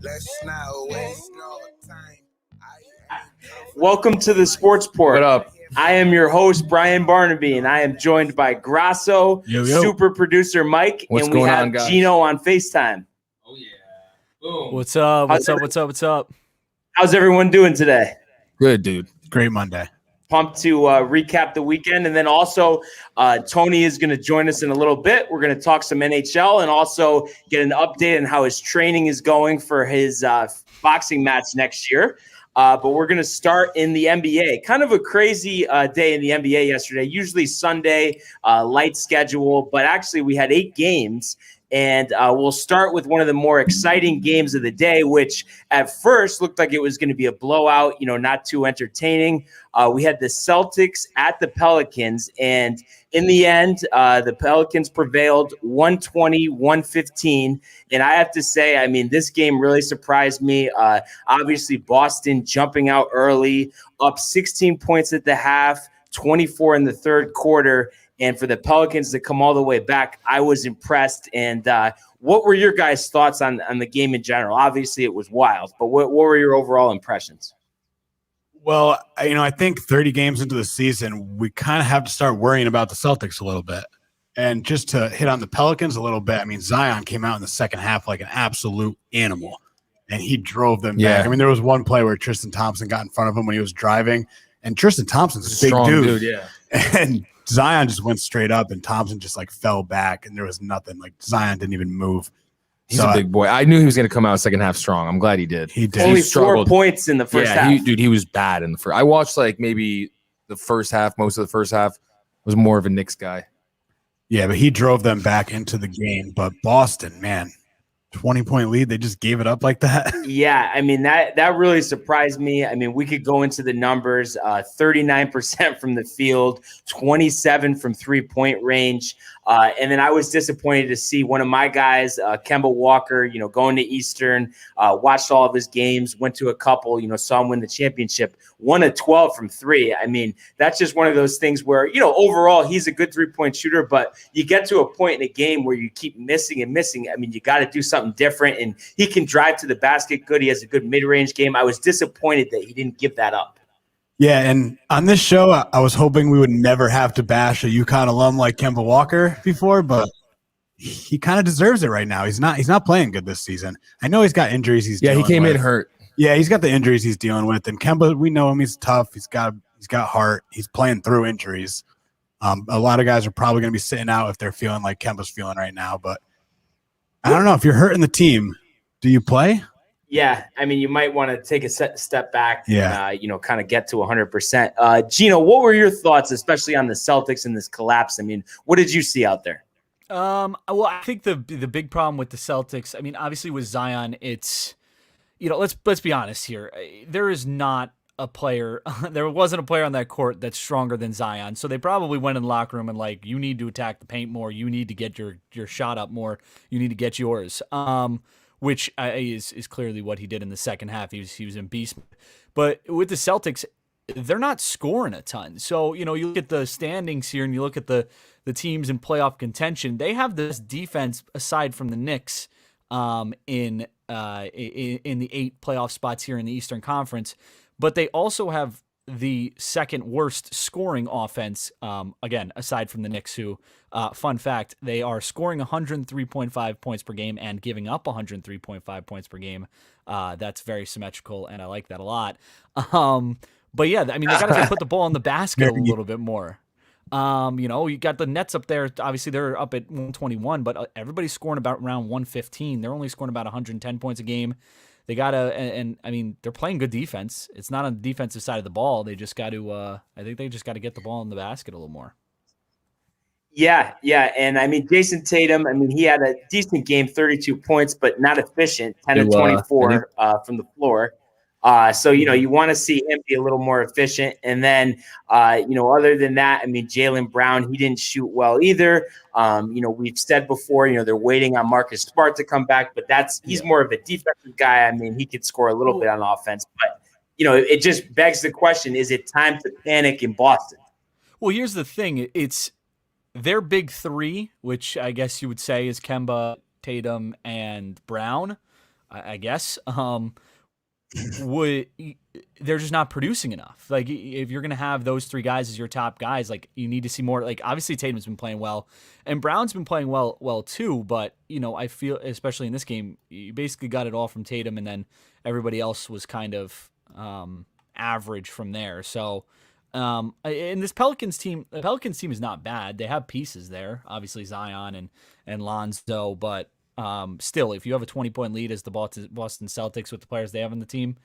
Let's not waste no time. Welcome to the Sports Port. What up? I am your host, Brian Barnaby, and I am joined by Grasso, super producer Mike, What's and we going have on, guys? Gino on FaceTime. Oh, yeah. Boom. What's up? What's up? How's everyone doing today? Good, dude. Great Monday. Pumped to recap the weekend. And then also Tony is going to join us in a little bit. We're going to talk some NHL and also get an update on how his training is going for his boxing match next year. But we're going to start in the NBA. Kind of a crazy day in the NBA yesterday. Usually Sunday, light schedule, but actually we had 8 games. And we'll start with one of the more exciting games of the day, which at first looked like it was going to be a blowout, not too entertaining. We had the Celtics at the Pelicans, and in the end, the Pelicans prevailed 120-115. And I have to say, I mean, this game really surprised me. Obviously, Boston jumping out early, up 16 points at the half, 24 in the third quarter. And for the Pelicans to come all the way back, I was impressed. And what were your guys' thoughts on the game in general? Obviously, it was wild, but what were your overall impressions? Well, I think 30 games into the season, we kind of have to start worrying about the Celtics a little bit. And just to hit on the Pelicans a little bit, I mean, Zion came out in the second half like an absolute animal, and he drove them back. I mean, there was one play where Tristan Thompson got in front of him when he was driving, and Tristan Thompson's a big Strong dude. Yeah. And Zion just went straight up, and Thompson just fell back, and there was nothing. Zion didn't even move. He's a big boy. I knew he was going to come out second half strong. I'm glad he did. He did. Only 4 points in the first half. He was bad in the first. I watched maybe the first half. Most of the first half was more of a Knicks guy. Yeah, but he drove them back into the game. But Boston, man, 20-point lead. They just gave it up like that. Yeah, I mean, that really surprised me. I mean, we could go into the numbers, 39% from the field, 27 from three-point range. And then I was disappointed to see one of my guys, Kemba Walker, going to Eastern, watched all of his games, went to a couple, saw him win the championship, 1 of 12 from 3. I mean, that's just one of those things where, overall he's a good three-point shooter, but you get to a point in a game where you keep missing and missing. I mean, you got to do something different, and he can drive to the basket good. He has a good mid-range game. I was disappointed that he didn't give that up. Yeah, and on this show, I was hoping we would never have to bash a UConn alum like Kemba Walker before, but he kind of deserves it right now. He's not playing good this season. I know he's got injuries. He came in hurt. Yeah, he's got the injuries he's dealing with, and Kemba, we know him. He's tough. He's got heart. He's playing through injuries. A lot of guys are probably going to be sitting out if they're feeling like Kemba's feeling right now. But I don't know if you're hurting the team. Do you play? Yeah, I mean, you might want to take a step back and, kind of get to 100%. Gino, what were your thoughts, especially on the Celtics and this collapse? I mean, what did you see out there? Well, I think the big problem with the Celtics, I mean, obviously with Zion, it's, let's be honest here. There is not a player, there wasn't a player on that court that's stronger than Zion. So they probably went in the locker room and you need to attack the paint more. You need to get your shot up more. You need to get yours. Which is clearly what he did in the second half. He was in beast. But with the Celtics, they're not scoring a ton. So, you look at the standings here and you look at the teams in playoff contention. They have this defense aside from the Knicks in the 8 playoff spots here in the Eastern Conference. But they also have the second worst scoring offense, again, aside from the Knicks, who, fun fact, they are scoring 103.5 points per game and giving up 103.5 points per game. That's very symmetrical, and I like that a lot. But yeah, I mean, they got to put the ball in the basket a little bit more. You got the Nets up there. Obviously, they're up at 121, but everybody's scoring about around 115. They're only scoring about 110 points a game. They got to, and I mean, they're playing good defense. It's not on the defensive side of the ball. They just got to, I think they just got to get the ball in the basket a little more. Yeah. And I mean, Jason Tatum, I mean, he had a decent game, 32 points, but not efficient, 10 of 24 from the floor. So, you want to see him be a little more efficient. And then, other than that, I mean, Jaylen Brown, he didn't shoot well either. We've said before, they're waiting on Marcus Smart to come back, but he's more of a defensive guy. I mean, he could score a little bit on offense, but, it just begs the question, is it time to panic in Boston? Well, here's the thing. It's their big 3, which I guess you would say is Kemba, Tatum, and Brown. I guess. They're just not producing enough. Like if you're gonna have those three guys as your top guys, like you need to see more. Like obviously Tatum's been playing well, and Brown's been playing well too. But I feel especially in this game, you basically got it all from Tatum, and then everybody else was kind of average from there. So. And this Pelicans team, the Pelicans team is not bad. They have pieces there, obviously Zion and Lonzo, but still, if you have a 20-point lead as the Boston Celtics with the players they have on the team,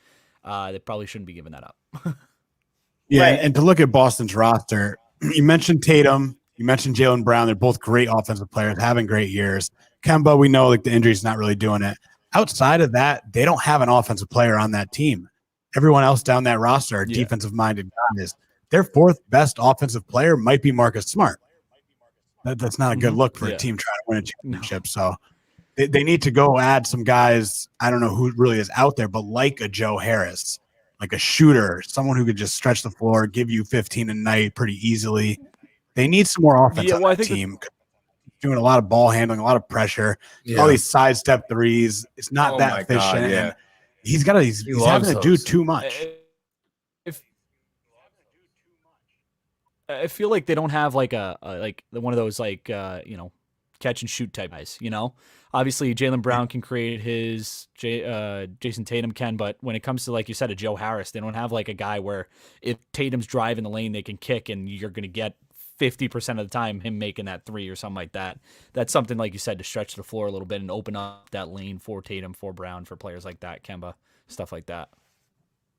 they probably shouldn't be giving that up. Yeah, Right. and to look at Boston's roster, you mentioned Tatum, you mentioned Jaylen Brown. They're both great offensive players, having great years. Kemba, we know like the injury's not really doing it. Outside of that, they don't have an offensive player on that team. Everyone else down that roster are defensive-minded guys. Their fourth best offensive player might be Marcus Smart. That's not a good look for a team trying to win a championship. So they need to go add some guys. I don't know who really is out there, but like a Joe Harris, like a shooter, someone who could just stretch the floor, give you 15 a night pretty easily. They need some more offense on that team. Doing a lot of ball handling, a lot of pressure, all these sidestep threes. It's not that efficient. God, He's having to do too much. I feel like they don't have like one of those like catch and shoot type guys. Obviously Jaylen Brown can create his, Jason Tatum can, but when it comes to like you said a Joe Harris, they don't have like a guy where if Tatum's driving the lane they can kick and you're gonna get 50% of the time him making that three or something like that. That's something like you said to stretch the floor a little bit and open up that lane for Tatum, for Brown, for players like that, Kemba, stuff like that.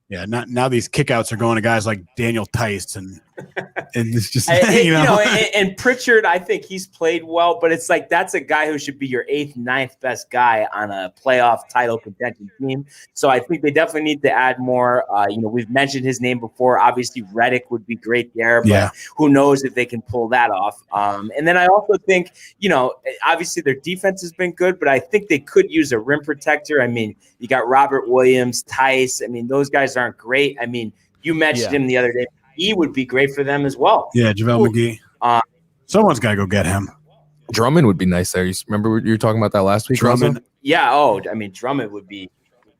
Yeah, now these kickouts are going to guys like Daniel Tice and it's just and Pritchard. I think he's played well, but it's like that's a guy who should be your 8th, 9th best guy on a playoff title contention team. So I think they definitely need to add more. We've mentioned his name before. Obviously, Redick would be great there, but who knows if they can pull that off. And then I also think obviously their defense has been good, but I think they could use a rim protector. I mean, you got Robert Williams, Tice. I mean, those guys aren't great. I mean, you mentioned him the other day. He would be great for them as well. Yeah, JaVale McGee. Someone's got to go get him. Drummond would be nice there. You remember you were talking about that last week? Drummond. Also? Yeah. Oh, I mean, Drummond would be.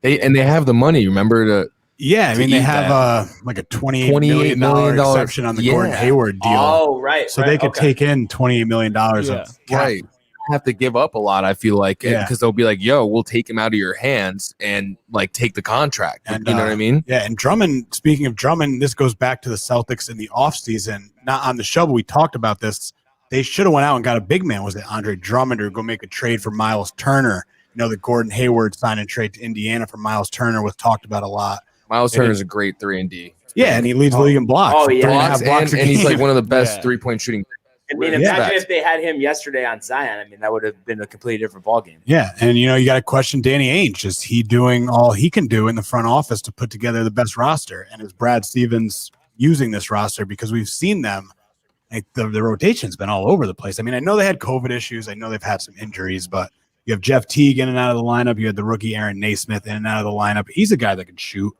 They have the money. Remember to. Yeah, I mean they have like a $28 million exception on the Gordon Hayward deal. Oh, right. So they could take in $28 million of cap. Right. Have to give up a lot, I feel like, because they'll be like, yo, we'll take him out of your hands and like take the contract. And, you know what I mean? Yeah. And Drummond, speaking of Drummond, this goes back to the Celtics in the offseason. Not on the show, but we talked about this. They should have went out and got a big man. Was it Andre Drummond, or go make a trade for Miles Turner? The Gordon Hayward sign and trade to Indiana for Miles Turner was talked about a lot. Miles Turner is a great 3-and-D. Yeah, and he leads the league in blocks. Oh, yeah. Blocks, and he's like one of the best 3-point shooting. I mean, imagine if they had him yesterday on Zion. I mean, that would have been a completely different ballgame. Yeah, and you got to question Danny Ainge. Is he doing all he can do in the front office to put together the best roster? And is Brad Stevens using this roster? Because we've seen them, like the rotation's been all over the place. I mean, I know they had COVID issues. I know they've had some injuries, but you have Jeff Teague in and out of the lineup. You had the rookie Aaron Naismith in and out of the lineup. He's a guy that can shoot.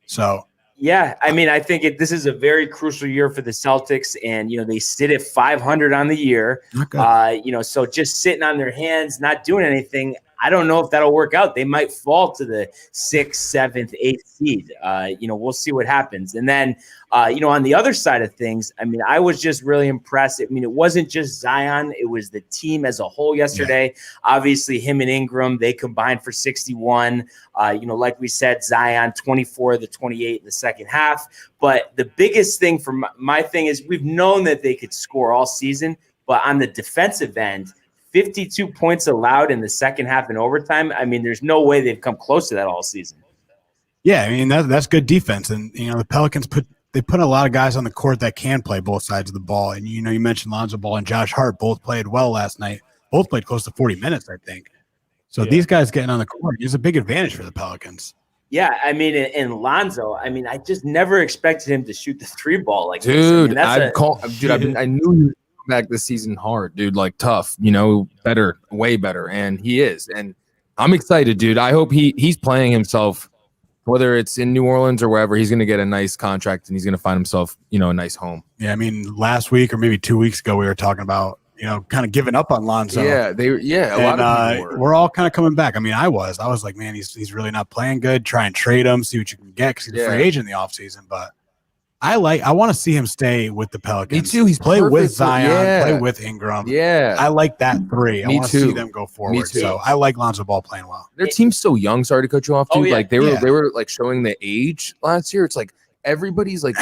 So. Yeah, I mean, I think this is a very crucial year for the Celtics, and they sit at 500 on the year. So just sitting on their hands, not doing anything. I don't know if that'll work out. They might fall to the 6th, 7th, 8th seed. We'll see what happens. And then, on the other side of things, I mean, I was just really impressed. I mean, it wasn't just Zion. It was the team as a whole yesterday. Yeah. Obviously, him and Ingram, they combined for 61. Like we said, Zion, 24 of the 28 in the second half. But the biggest thing for my thing is we've known that they could score all season. But on the defensive end, 52 points allowed in the second half in overtime. I mean, there's no way they've come close to that all season. Yeah, I mean, that's good defense. And, the Pelicans put a lot of guys on the court that can play both sides of the ball. And, you mentioned Lonzo Ball and Josh Hart both played well last night. Both played close to 40 minutes, I think. So these guys getting on the court is a big advantage for the Pelicans. Yeah, I mean, and Lonzo, I mean, I just never expected him to shoot the 3 ball like this. Dude, I knew he was back this season hard, dude, like tough, better, way better, and he is. And I'm excited, dude. I hope he's playing himself, whether it's in New Orleans or wherever. He's going to get a nice contract and he's going to find himself, a nice home. Yeah, I mean, last week or maybe 2 weeks ago, we were talking about kind of giving up on Lonzo. Yeah, a lot of people were. We're all kind of coming back. I mean, I was like, man, he's really not playing good. Try and trade him, see what you can get because he's a free agent in the offseason. But I want to see him stay with the Pelicans. Me too. He's play perfect with Zion, play with Ingram. Yeah, I like that three. I want to see them go forward. Me too. So I like Lonzo Ball playing well. Their team's so young. Sorry to cut you off, too. Oh, yeah. Like they were like showing the age last year. It's like everybody's like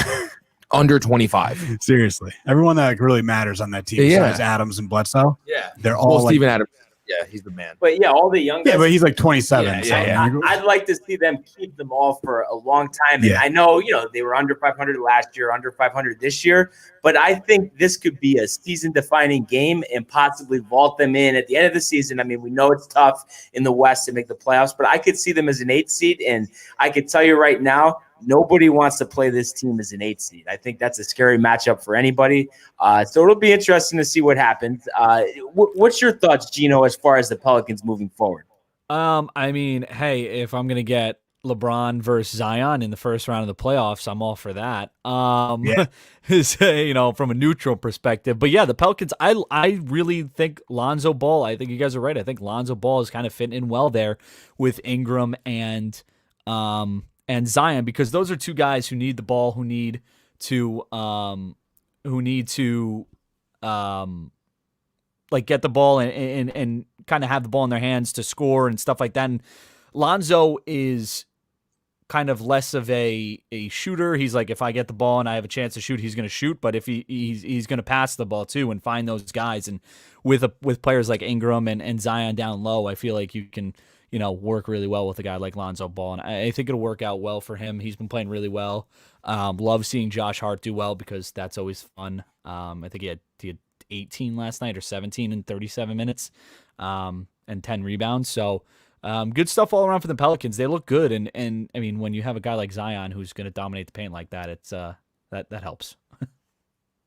under 25. Seriously, everyone that really matters on that team, besides Adams and Bledsoe, they're all like, Steven Adams. Yeah, he's the man. But yeah, all the young guys. Yeah, but he's like 27. I'd like to see them keep them all for a long time. And I know, they were under 500 last year, under 500 this year. But I think this could be a season-defining game and possibly vault them in at the end of the season. I mean, we know it's tough in the West to make the playoffs, but I could see them as an 8 seed. And I could tell you right now, nobody wants to play this team as an 8 seed. I think that's a scary matchup for anybody. So it'll be interesting to see what happens. What's your thoughts, Gino, as far as the Pelicans moving forward? I mean, hey, if I'm going to get LeBron versus Zion in the first round of the playoffs, I'm all for that. From a neutral perspective. But yeah, the Pelicans, I really think Lonzo Ball, I think you guys are right. I think Lonzo Ball is kind of fitting in well there with Ingram and Zion, because those are two guys who need the ball, who need to like get the ball and kind of have the ball in their hands to score and stuff like that. And Lonzo is kind of less of a shooter. He's like, if I get the ball and I have a chance to shoot, he's going to shoot. But if he's going to pass the ball too and find those guys. And with players like Ingram and Zion down low, I feel like you can work really well with a guy like Lonzo Ball. And I think it'll work out well for him. He's been playing really well. Love seeing Josh Hart do well because that's always fun. I think he had 18 last night or 17 in 37 minutes and 10 rebounds. So good stuff all around for the Pelicans. They look good. And I mean, when you have a guy like Zion who's going to dominate the paint like that, it's that helps.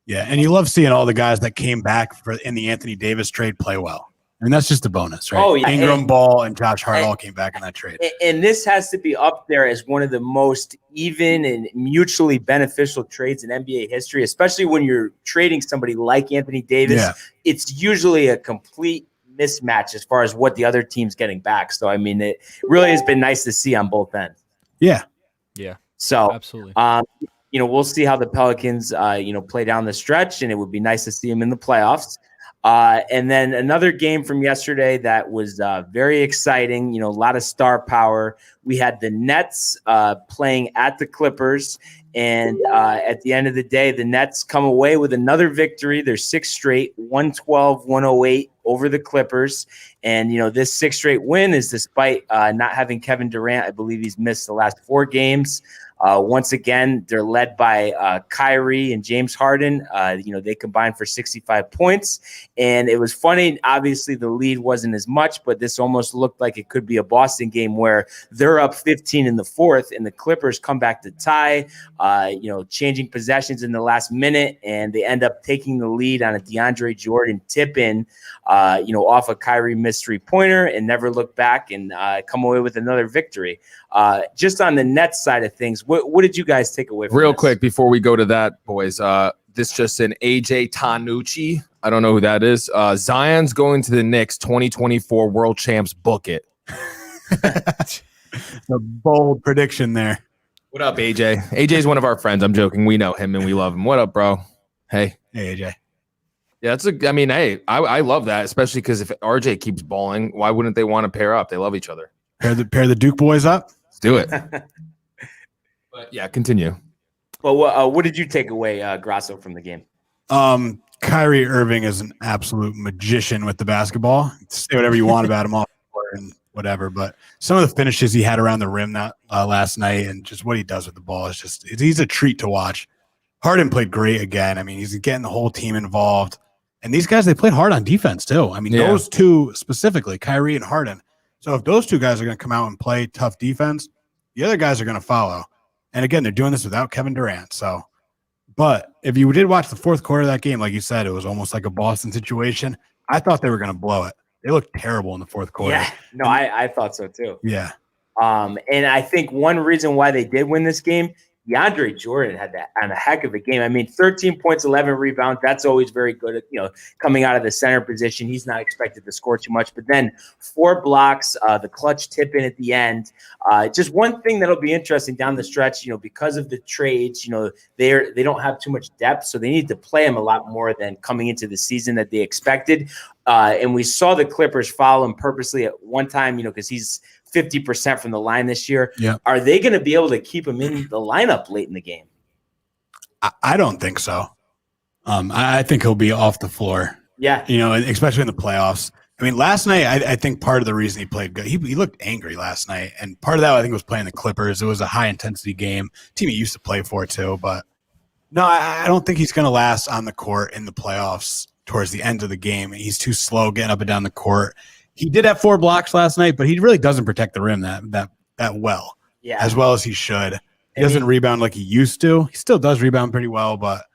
Yeah, and you love seeing all the guys that came back in the Anthony Davis trade play well. I mean, that's just a bonus, right? Oh, yeah. Ingram, Ball, and Josh Hart all came back in that trade. And this has to be up there as one of the most even and mutually beneficial trades in NBA history, especially when you're trading somebody like Anthony Davis. Yeah. It's usually a complete mismatch as far as what the other team's getting back. So, I mean, it really has been nice to see on both ends. Yeah. Yeah. So, absolutely. We'll see how the Pelicans, play down the stretch, and it would be nice to see them in the playoffs. And then another game from yesterday that was very exciting, a lot of star power. We had the Nets playing at the Clippers. And at the end of the day, the Nets come away with another victory. They're 6 straight, 112-108 over the Clippers. And, this 6 straight win is despite not having Kevin Durant. I believe he's missed the last 4 games. Once again, they're led by Kyrie and James Harden. They combined for 65 points. And it was funny. Obviously, the lead wasn't as much, but this almost looked like it could be a Boston game where they're up 15 in the 4th, and the Clippers come back to tie, changing possessions in the last minute, and they end up taking the lead on a DeAndre Jordan tip-in, off a Kyrie missed three-pointer, and never look back and come away with another victory. Just on the Nets side of things, what did you guys take away from real this? quick before we go to that, boys? This just an AJ Tanucci. I don't know who that is. Zion's going to the Knicks 2024 World Champs. Book it. A bold prediction there. What up, AJ? AJ's one of our friends. I'm joking. We know him and we love him. What up, bro? Hey, AJ. Yeah, I love that, especially because if RJ keeps balling, why wouldn't they want to pair up? They love each other. Pair the Duke boys up. Let's do it. But yeah, continue. Well, what did you take away, Grasso, from the game? Kyrie Irving is an absolute magician with the basketball. Say whatever you want about him off the court and whatever, but some of the finishes he had around the rim last night and just what he does with the ball is he's a treat to watch. Harden played great again. I mean, he's getting the whole team involved. And these guys, they played hard on defense too. I mean, those two specifically, Kyrie and Harden. So if those two guys are going to come out and play tough defense, the other guys are going to follow. And again, they're doing this without Kevin Durant. So, but if you did watch the fourth quarter of that game, like you said, it was almost like a Boston situation. I thought they were going to blow it. They looked terrible in the fourth quarter. Yeah, no, I thought so too. Yeah. And I think one reason why they did win this game DeAndre Jordan had a heck of a game. I mean, 13 points, 11 rebounds. That's always very good. Coming out of the center position, he's not expected to score too much. But then 4 blocks, the clutch tip in at the end. Just one thing that'll be interesting down the stretch, because of the trades, they don't have too much depth, so they need to play him a lot more than coming into the season that they expected. And we saw the Clippers foul him purposely at one time, because he's 50% from the line this year. Yeah. Are they going to be able to keep him in the lineup late in the game? I don't think so. I think he'll be off the floor. Yeah. Especially in the playoffs. I mean, last night, I think part of the reason he played good, he looked angry last night. And part of that, I think, was playing the Clippers. It was a high-intensity game. Team he used to play for, too. But, no, I don't think he's going to last on the court in the playoffs towards the end of the game. He's too slow getting up and down the court. He did have 4 blocks last night, but he really doesn't protect the rim that well. Yeah. As well as he should. He doesn't rebound like he used to. He still does rebound pretty well, but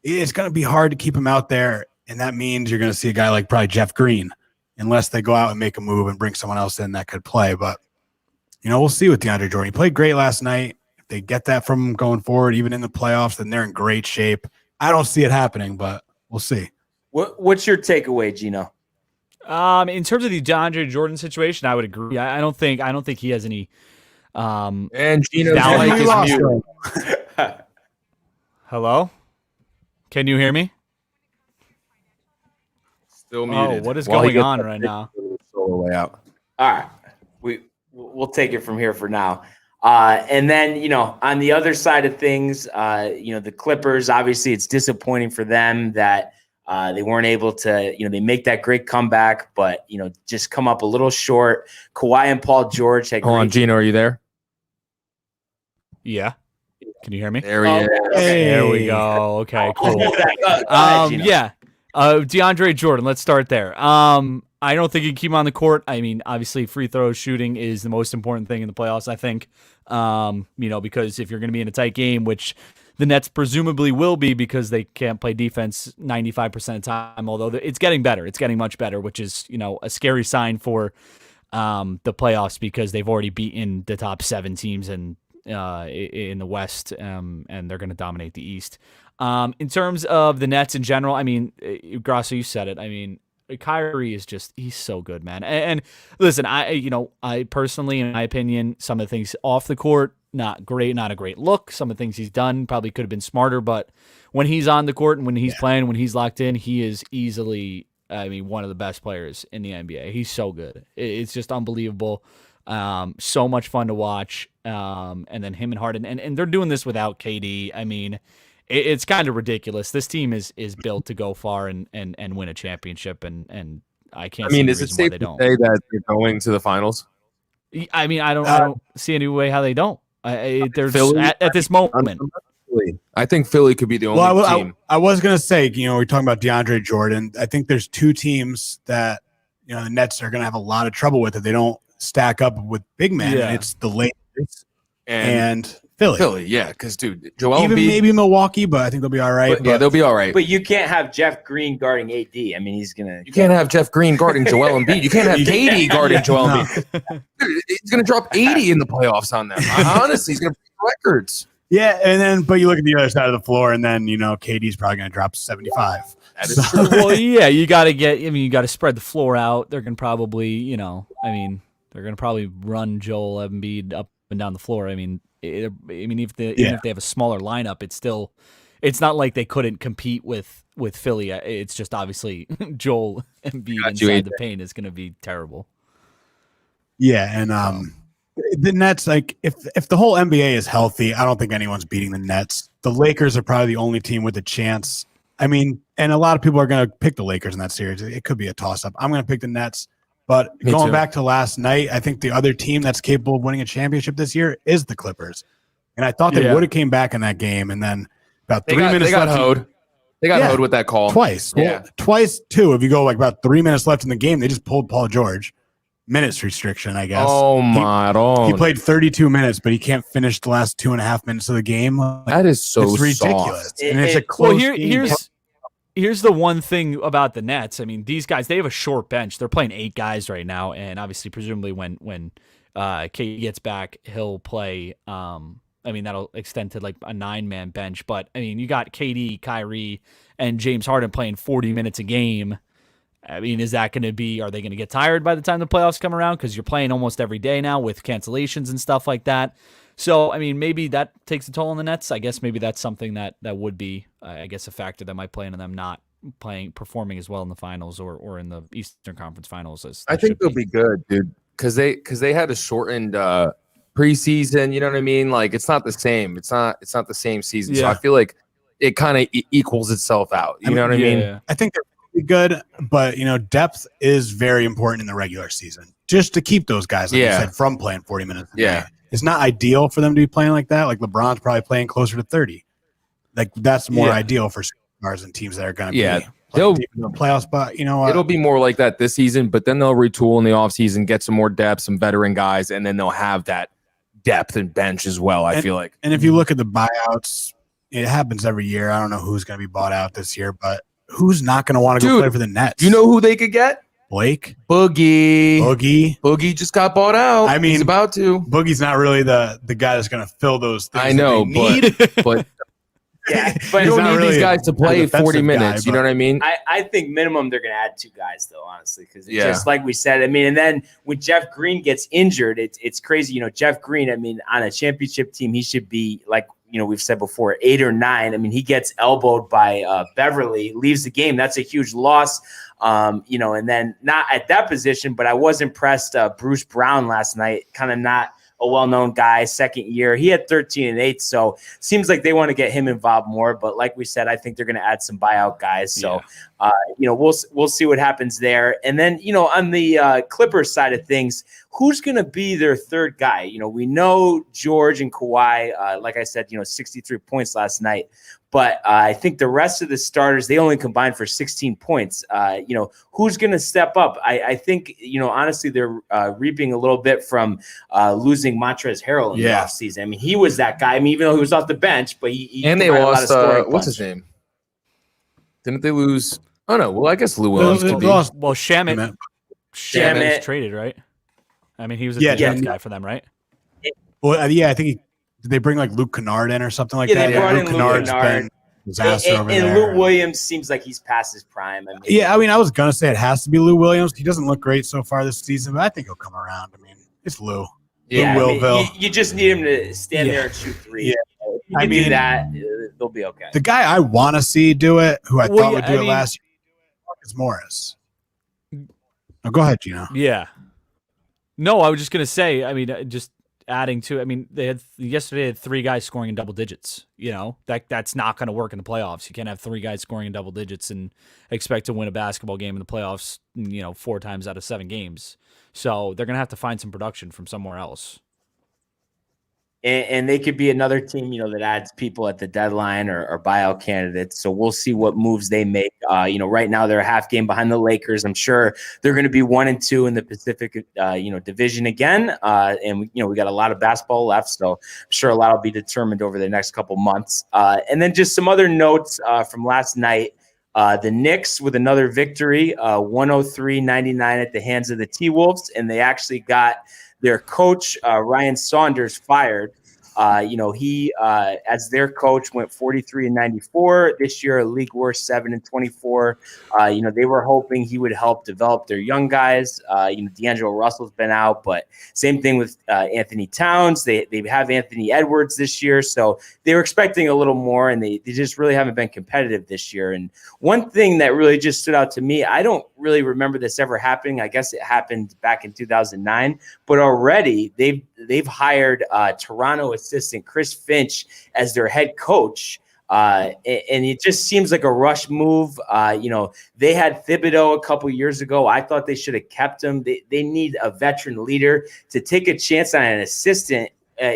it's going to be hard to keep him out there. And that means you're going to see a guy like probably Jeff Green, unless they go out and make a move and bring someone else in that could play. But, we'll see with DeAndre Jordan. He played great last night. If they get that from him going forward, even in the playoffs, then they're in great shape. I don't see it happening, but we'll see. What's your takeaway, Gino? In terms of the DeAndre Jordan situation, I would agree. I don't think he has any. And Gino's Valid. mic is mute. Hello, can you hear me? Still muted. Oh, what is While he going gets on that right now? solo way out. All right. We'll take it from here for now. And then, on the other side of things, the Clippers, obviously it's disappointing for them that they weren't able to, they make that great comeback, but, just come up a little short. Kawhi and Paul George had Hold on, Gino, are you there? Yeah. Can you hear me? There he is. Hey. There we go. Okay, cool. Go ahead, Gino. Yeah. DeAndre Jordan, let's start there. I don't think you can keep him on the court. I mean, obviously free throw shooting is the most important thing in the playoffs, I think. Because if you're going to be in a tight game, which the Nets presumably will be because they can't play defense 95% of the time, although it's getting better. It's getting much better, which is, a scary sign for the playoffs because they've already beaten the top 7 teams in the West, and they're going to dominate the East. In terms of the Nets in general, I mean, Grasso, you said it. I mean, Kyrie is he's so good, man. And listen, I personally, in my opinion, some of the things off the court, not great, not a great look. Some of the things he's done probably could have been smarter, but when he's on the court and when he's playing, when he's locked in, he is easily, one of the best players in the NBA. He's so good. It's just unbelievable. So much fun to watch. And then him and Harden, and they're doing this without KD. I mean, it's kind of ridiculous. This team is built to go far and win a championship, and I can't. I mean, see is any it reason why safe they to don't. say that they're going to the finals? I mean, I don't see any way how they don't. There's Philly? at this moment. I think Philly could be the only team. I was going to say, we're talking about DeAndre Jordan. I think there's 2 teams that, the Nets are going to have a lot of trouble with if they don't stack up with big men. Yeah. And it's the Lakers And and Philly. yeah, because, dude, Joel Even Embiid, maybe Milwaukee, but I think they'll be all right. yeah, they'll be all right. But you can't have Jeff Green guarding AD. I mean, he's going to. You can't have Jeff Green guarding Joel Embiid. You can't have KD guarding Joel no. Embiid. Dude, he's going to drop 80 in the playoffs on them. Honestly, he's going to break records. Yeah, but you look at the other side of the floor, and then KD's probably going to drop 75. That is true. Well, yeah, you got to spread the floor out. They're going to probably, they're going to probably run Joel Embiid up and down the floor. I mean, even if they have a smaller lineup, it's not like they couldn't compete with Philly. It's just obviously Joel Embiid inside the paint is going to be terrible. Yeah, and the Nets, if the whole NBA is healthy, I don't think anyone's beating the Nets. The Lakers are probably the only team with a chance. I mean, and a lot of people are going to pick the Lakers in that series. It could be a toss-up. I'm going to pick the Nets. But going back to last night, I think the other team that's capable of winning a championship this year is the Clippers. And I thought they would have came back in that game. And then about 3 minutes they got left. hoed. They got hoed with that call. Twice. Yeah. Well, twice, too. If you go about 3 minutes left in the game, they just pulled Paul George. Minutes restriction, I guess. Oh, my God. He played 32 minutes, but he can't finish the last 2.5 minutes of the game. That is so it's ridiculous. Soft. And it's a close game. Here's the one thing about the Nets. I mean, these guys, they have a short bench. They're playing 8 guys right now, and obviously, presumably, when KD gets back, he'll play I mean, that'll extend to like a 9-man bench. But I mean, you got KD, Kyrie, and James Harden playing 40 minutes a game. I mean, is that going to be, are they going to get tired by the time the playoffs come around? Because you're playing almost every day now with cancellations and stuff like that. So, I mean, maybe that takes a toll on the Nets. I guess maybe that's something that would be, I guess, a factor that might play into them not performing as well in the finals or in the Eastern Conference Finals. As I think they'll be good, dude, because they had a shortened preseason. You know what I mean? Like, it's not the same. It's not the same season. So I feel like it kind of equals itself out. You know what I mean? I think they're pretty good, but depth is very important in the regular season, just to keep those guys, like you said, from playing 40 minutes. It's not ideal for them to be playing like that. Like LeBron's probably playing closer to 30. Like that's more ideal for stars and teams that are going to be they'll deep in the playoffs. But it'll be more like that this season. But then they'll retool in the offseason, get some more depth, some veteran guys, and then they'll have that depth and bench as well. I feel like. And if you look at the buyouts, it happens every year. I don't know who's going to be bought out this year, but who's not going to want to go play for the Nets? You know who they could get? Blake? Boogie just got bought out. I mean, he's about to. Boogie's not really the guy that's going to fill those things. I know, but yeah, but you don't need really these guys to play 40 minutes. Guy, you know what I mean? I think minimum they're going to add 2 guys, though, honestly, because just like we said, I mean, and then when Jeff Green gets injured, it's crazy. Jeff Green, I mean, on a championship team, he should be like, we've said before, 8 or 9. I mean, he gets elbowed by Beverly, leaves the game. That's a huge loss. And then not at that position, but I was impressed. Bruce Brown last night, kind of not a well-known guy, second year. He had 13 and 8, so seems like they want to get him involved more. But like we said, I think they're going to add some buyout guys. So, we'll see what happens there. And then, on the Clippers side of things, who's going to be their third guy? We know George and Kawhi, like I said, 63 points last night. But I think the rest of the starters, they only combined for 16 points. Who's going to step up? I think, honestly, they're reaping a little bit from losing Montrezl Harrell in the offseason. I mean, he was that guy. I mean, even though he was off the bench, but he and they lost, what's his name? Didn't they lose? Oh, no. Well, I guess Lou Williams could be. Well, Shamit was traded, right? I mean, he was a defense guy for them, right? Well, I think did they bring like Luke Kennard in or something like that? They brought in Luke Kennard's Kennard. been disaster over and there. Lou Williams seems like he's past his prime. I mean, I was gonna say it has to be Lou Williams. He doesn't look great so far this season, but I think he'll come around. I mean, it's Lou. Yeah, Lou Willville. You just need him to stand there and shoot 3. Yeah. If you can do that, they'll be okay. The guy I want to see do it, who I thought would do it last year, is Morris. Now, go ahead, Gino. Yeah. No, I was just gonna say. I mean, just adding to. I mean, yesterday had 3 guys scoring in double digits. That's not going to work in the playoffs. You can't have 3 guys scoring in double digits and expect to win a basketball game in the playoffs. 4 times out of 7 games. So they're going to have to find some production from somewhere else. And they could be another team, that adds people at the deadline or buyout candidates. So we'll see what moves they make. Right now they're a half game behind the Lakers. I'm sure they're going to be 1 and 2 in the Pacific, division again. And we got a lot of basketball left, so I'm sure a lot will be determined over the next couple months. And then just some other notes from last night. The Knicks with another victory, 103-99 at the hands of the T-Wolves, and they actually got their coach, Ryan Saunders, fired. He, as their coach, went 43-94 this year, a league worst 7-24. They were hoping he would help develop their young guys. D'Angelo Russell's been out, but same thing with Anthony Towns. They have Anthony Edwards this year, so they were expecting a little more, and they just really haven't been competitive this year. And one thing that really just stood out to me, I don't really remember this ever happening. I guess it happened back in 2009, but already they've hired Toronto assistant Chris Finch as their head coach. And it just seems like a rush move. They had Thibodeau a couple years ago. I thought they should have kept him. They need a veteran leader to take a chance on an assistant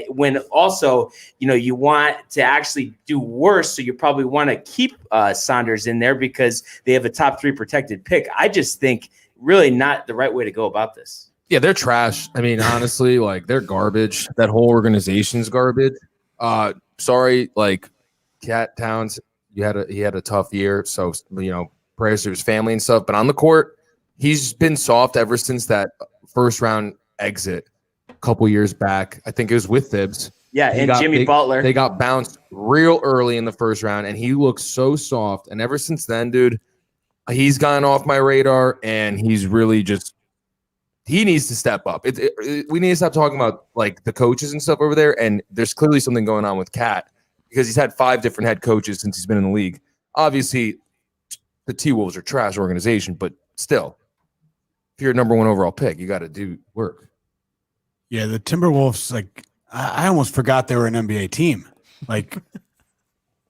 when also, you want to actually do worse. So you probably want to keep Saunders in there because they have a top 3 protected pick. I just think really not the right way to go about this. Yeah, they're trash. I mean, honestly, they're garbage. That whole organization's garbage. Sorry, Cat Towns, he had a tough year. So, prayers to his family and stuff. But on the court, he's been soft ever since that first round exit a couple years back. I think it was with Thibs. Yeah, He and got Jimmy Butler. They got bounced real early in the first round, and he looked so soft. And ever since then, dude, he's gone off my radar, and he's really just he needs to step up. We need to stop talking about like the coaches and stuff over there. And there's clearly something going on with Cat because he's had 5 different head coaches since he's been in the league. Obviously, the T-Wolves are trash organization, but still, if you're a number 1 overall pick, you got to do work. Yeah, the Timberwolves, like I almost forgot they were an NBA team. Like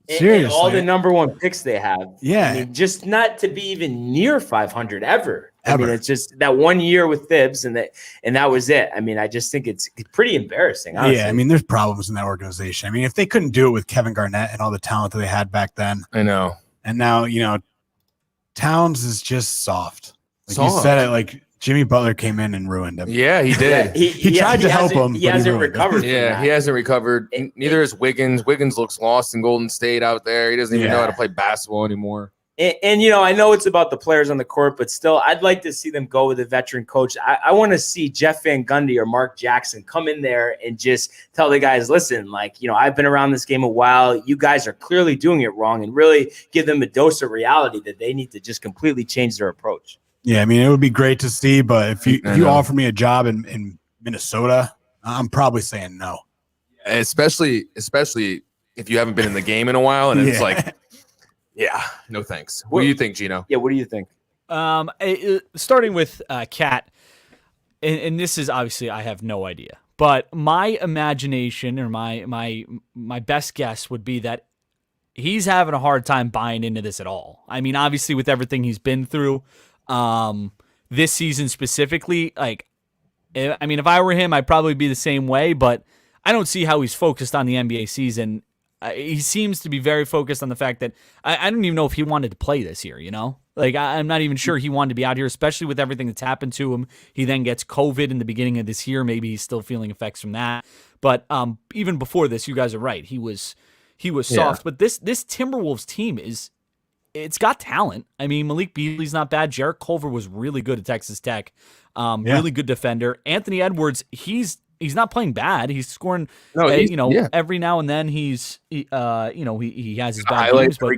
seriously, and all the number 1 picks they have. Yeah, I mean, just not to be even near 500 ever. I mean, it's just that 1 year with Thibs, and that was it. I mean, I just think it's pretty embarrassing. Honestly. Yeah, I mean, there's problems in that organization. I mean, if they couldn't do it with Kevin Garnett and all the talent that they had back then, I know. And now, Towns is just soft. Like you said it, like Jimmy Butler came in and ruined him. Yeah, he did. Yeah, he tried to help him. He hasn't recovered. Yeah, he hasn't recovered. Neither is Wiggins. Wiggins looks lost in Golden State out there. He doesn't even know how to play basketball anymore. And I know it's about the players on the court, but still, I'd like to see them go with a veteran coach. I want to see Jeff Van Gundy or Mark Jackson come in there and just tell the guys, listen, I've been around this game a while. You guys are clearly doing it wrong, and really give them a dose of reality that they need to just completely change their approach. Yeah, I mean, it would be great to see, but if you offer me a job in Minnesota, I'm probably saying no. Especially if you haven't been in the game in a while, and it's like, yeah, no thanks. What do you think, Gino? Yeah, what do you think? Starting with Cat, and this is obviously I have no idea, but my imagination or my best guess would be that he's having a hard time buying into this at all. I mean, obviously with everything he's been through, this season specifically, if I were him, I'd probably be the same way, but I don't see how he's focused on the NBA season. He seems to be very focused on the fact that I don't even know if he wanted to play this year, I'm not even sure he wanted to be out here, especially with everything that's happened to him. He then gets COVID in the beginning of this year. Maybe he's still feeling effects from that. But even before this, you guys are right. He was soft. But this Timberwolves team it's got talent. I mean, Malik Beasley's not bad. Jarrett Culver was really good at Texas Tech. Really good defender. Anthony Edwards, he's not playing bad. He's scoring, every now and then he has his bad games, but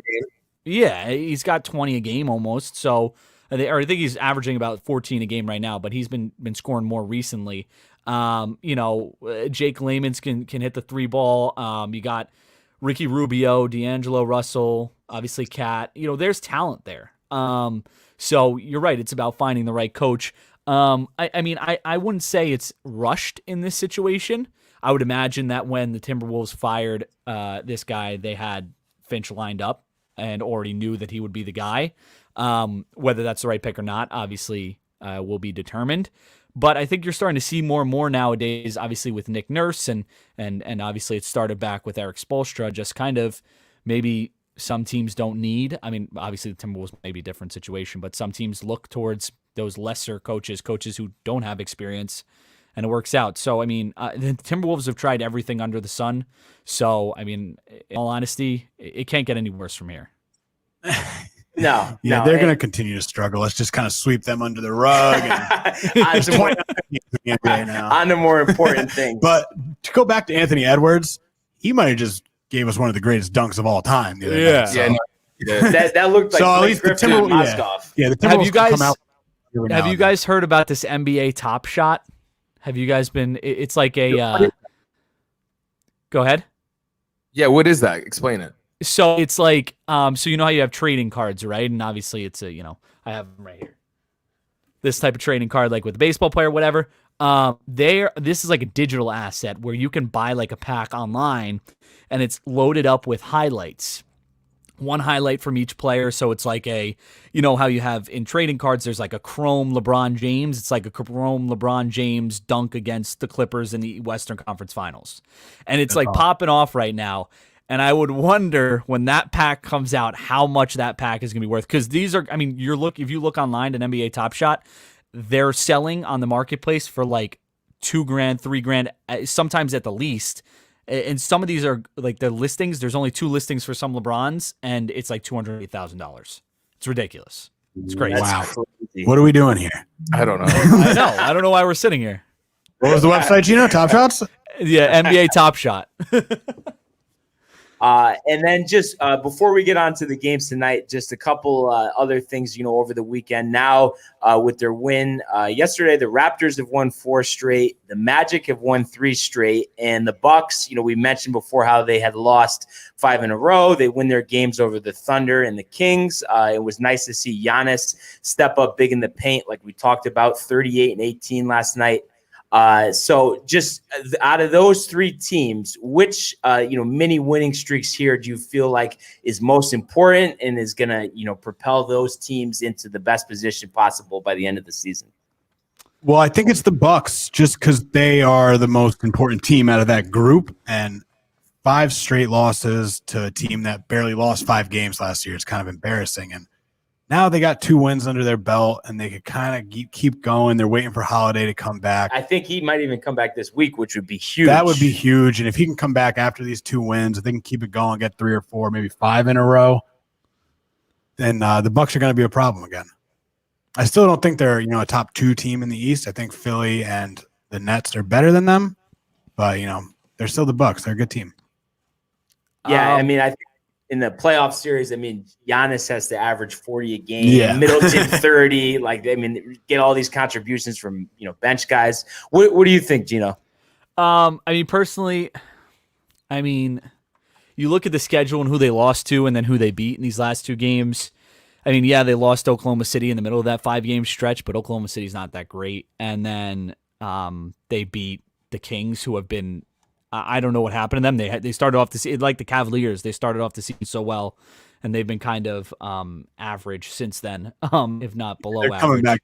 yeah, he's got 20 a game almost. So, I think he's averaging about 14 a game right now, but he's been scoring more recently. Jake Layman's can hit the 3 ball. You got Ricky Rubio, D'Angelo Russell, obviously Cat. There's talent there. So you're right. It's about finding the right coach. I wouldn't say it's rushed in this situation. I would imagine that when the Timberwolves fired this guy, they had Finch lined up and already knew that he would be the guy. Whether that's the right pick or not, obviously, will be determined. But I think you're starting to see more and more nowadays, obviously with Nick Nurse and obviously it started back with Eric Spoelstra, just kind of maybe some teams don't need. I mean, obviously the Timberwolves may be a different situation, but some teams look towards those lesser coaches who don't have experience, and it works out. So, I mean, the Timberwolves have tried everything under the sun. So, I mean, in all honesty, it can't get any worse from here. No. They're going to continue to struggle. Let's just kind of sweep them under the rug. On the more important things. But to go back to Anthony Edwards, he might have just gave us one of the greatest dunks of all time. That looked like so at least the Timberwolves. The Timberwolves have you guys heard about this NBA Top Shot? Have you guys been? It's like a. Go ahead. Yeah, what is that? Explain it. So it's like, so you know how you have trading cards, right? And obviously it's I have them right here. This type of trading card, like with a baseball player, whatever. This is like a digital asset where you can buy like a pack online, and it's loaded up with highlights. One highlight from each player. So it's like how you have in trading cards, there's like a chrome LeBron James. It's like a chrome LeBron James dunk against the Clippers in the Western Conference Finals. And it's like popping off right now. And I would wonder when that pack comes out, how much that pack is going to be worth. Because these are, I mean, if you look online at NBA Top Shot, they're selling on the marketplace for like $2,000, $3,000, sometimes at the least. And some of these are like the listings. There's only 2 listings for some LeBrons, and it's like $208,000. It's ridiculous. It's crazy. Wow. What are we doing here? I don't know. I know. I don't know why we're sitting here. What was the website, Gino? Top Shots? Yeah, NBA Top Shot. And then just before we get on to the games tonight, just a couple other things, over the weekend. Now, with their win yesterday, the Raptors have won 4 straight. The Magic have won 3 straight. And the Bucks, we mentioned before how they had lost 5 in a row. They win their games over the Thunder and the Kings. It was nice to see Giannis step up big in the paint, like we talked about, 38 and 18 last night. So just out of those 3 teams, which, mini winning streaks here do you feel like is most important and is going to, propel those teams into the best position possible by the end of the season? Well, I think it's the Bucks, just because they are the most important team out of that group, and 5 straight losses to a team that barely lost 5 games last year. It's kind of embarrassing. And now they got 2 wins under their belt, and they could kind of keep going. They're waiting for Holiday to come back. I think he might even come back this week, which would be huge. That would be huge. And if he can come back after these 2 wins, if they can keep it going, get 3 or 4, maybe 5 in a row, then the Bucks are going to be a problem again. I still don't think they're a top 2 team in the East. I think Philly and the Nets are better than them, but they're still the Bucks. They're a good team. Yeah, I think in the playoff series, Giannis has to average 40 a game. Yeah. Middleton 30. Get all these contributions from bench guys. What do you think, Gino? Personally, you look at the schedule and who they lost to, and then who they beat in these last 2 games. Yeah, they lost to Oklahoma City in the middle of that 5-game stretch, but Oklahoma City's not that great. And then they beat the Kings, who have been. I don't know what happened to them. They started off the season like the Cavaliers. They started off the season so well, and they've been kind of average since then, if not below average. Coming back.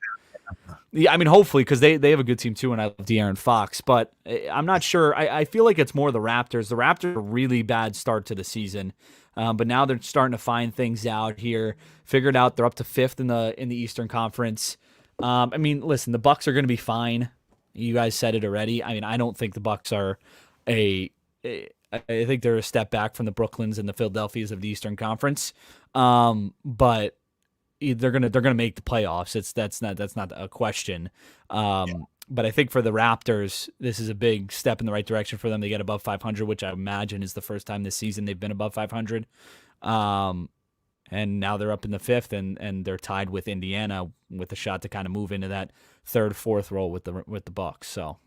Yeah, hopefully, because they have a good team too, and I love De'Aaron Fox. But I'm not sure. I feel like it's more the Raptors. The Raptors are a really bad start to the season, but now they're starting to find things out here. Figured out they're up to 5th in the Eastern Conference. Listen, the Bucks are going to be fine. You guys said it already. I don't think the Bucks are. I think they're a step back from the Brooklyns and the Philadelphias of the Eastern Conference, but they're gonna make the playoffs. That's not a question. But I think for the Raptors, this is a big step in the right direction for them. They get above 500, which I imagine is the first time this season they've been above 500. And now they're up in the 5th, and they're tied with Indiana with a shot to kind of move into that 3rd, 4th role with the Bucks. So.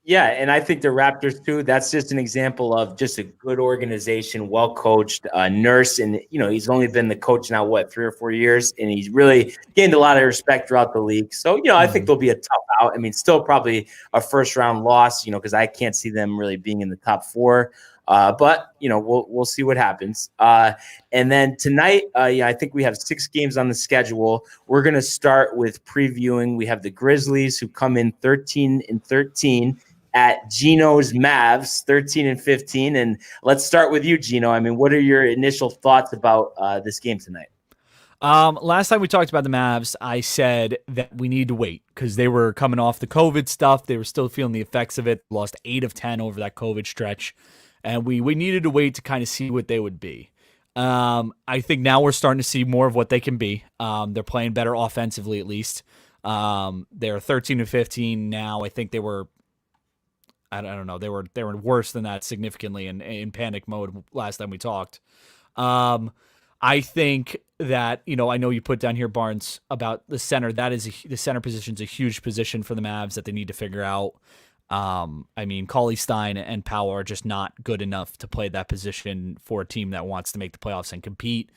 Yeah, and I think the Raptors too, that's just an example of just a good organization, well-coached, Nurse. And, he's only been the coach now, 3 or 4 years, and he's really gained a lot of respect throughout the league. So, I think they'll be a tough out. Still probably a first-round loss, because I can't see them really being in the top 4. But, we'll see what happens. And then tonight, I think we have 6 games on the schedule. We're going to start with previewing. We have the Grizzlies, who come in 13-13. At Gino's Mavs, 13-15. And let's start with you, Gino. What are your initial thoughts about this game tonight? Last time we talked about the Mavs, I said that we need to wait because they were coming off the COVID stuff. They were still feeling the effects of it. Lost 8 of 10 over that COVID stretch. And we needed to wait to kind of see what they would be. I think now we're starting to see more of what they can be. They're playing better offensively, at least. They're 13-15 now. I think they were. I don't know. They were worse than that significantly in panic mode last time we talked. I think that, I know you put down here, Barnes, about the center. The center position is a huge position for the Mavs that they need to figure out. Cauley Stein and Powell are just not good enough to play that position for a team that wants to make the playoffs and compete.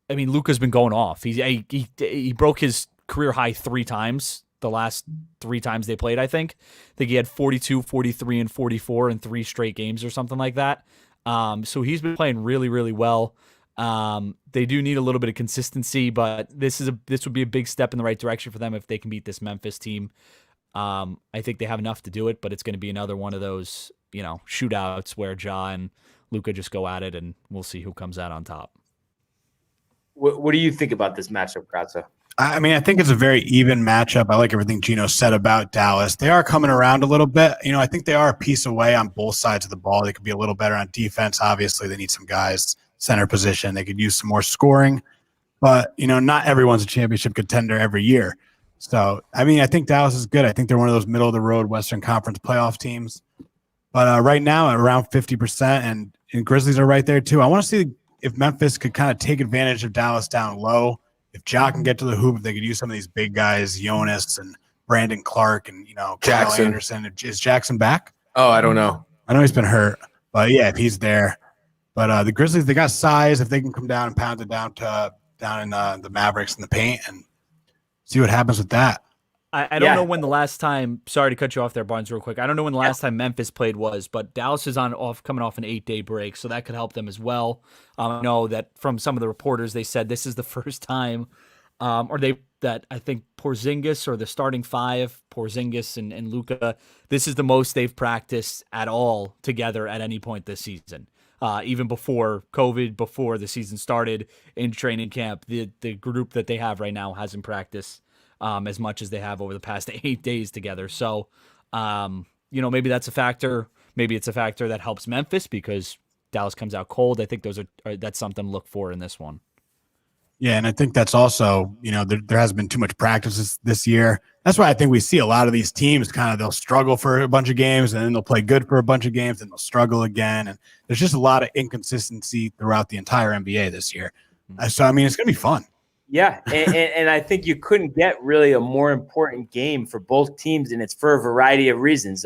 Luka's been going off. He broke his career high 3 times. The last 3 times they played, I think he had 42, 43, and 44 in 3 straight games or something like that. So he's been playing really, really well. They do need a little bit of consistency, but this would be a big step in the right direction for them if they can beat this Memphis team. I think they have enough to do it, but it's going to be another one of those, shootouts where Ja and Luka just go at it, and we'll see who comes out on top. What do you think about this matchup, Kratza? I think it's a very even matchup. I like everything Gino said about Dallas. They are coming around a little bit. I think they are a piece away on both sides of the ball. They could be a little better on defense. Obviously, they need some guys, center position. They could use some more scoring. But, not everyone's a championship contender every year. So, I mean, I think Dallas is good. I think they're one of those middle of the road Western Conference playoff teams. But right now, at around 50%, and Grizzlies are right there too. I want to see if Memphis could kind of take advantage of Dallas down low. If Ja can get to the hoop, if they could use some of these big guys, Jonas and Brandon Clark and Kyle Jackson. Anderson. Is Jackson back? Oh, I don't know. I know he's been hurt, but yeah, if he's there. But the Grizzlies, they got size. If they can come down and pound it down in the Mavericks in the paint and see what happens with that. I don't know when the last time. Sorry to cut you off there, Barnes, real quick. I don't know when the last time Memphis played was, but Dallas is coming off an 8-day break, so that could help them as well. I know that from some of the reporters, they said this is the first time, that I think Porzingis or the starting five, Porzingis and Luka, this is the most they've practiced at all together at any point this season. Even before COVID, before the season started in training camp, the group that they have right now hasn't practiced as much as they have over the past 8 days together. So, maybe that's a factor. Maybe it's a factor that helps Memphis because Dallas comes out cold. I think that's something to look for in this one. Yeah, and I think that's also, there hasn't been too much practice this year. That's why I think we see a lot of these teams they'll struggle for a bunch of games and then they'll play good for a bunch of games and they'll struggle again. And there's just a lot of inconsistency throughout the entire NBA this year. So, I mean, it's going to be fun. Yeah, and I think you couldn't get really a more important game for both teams, and it's for a variety of reasons.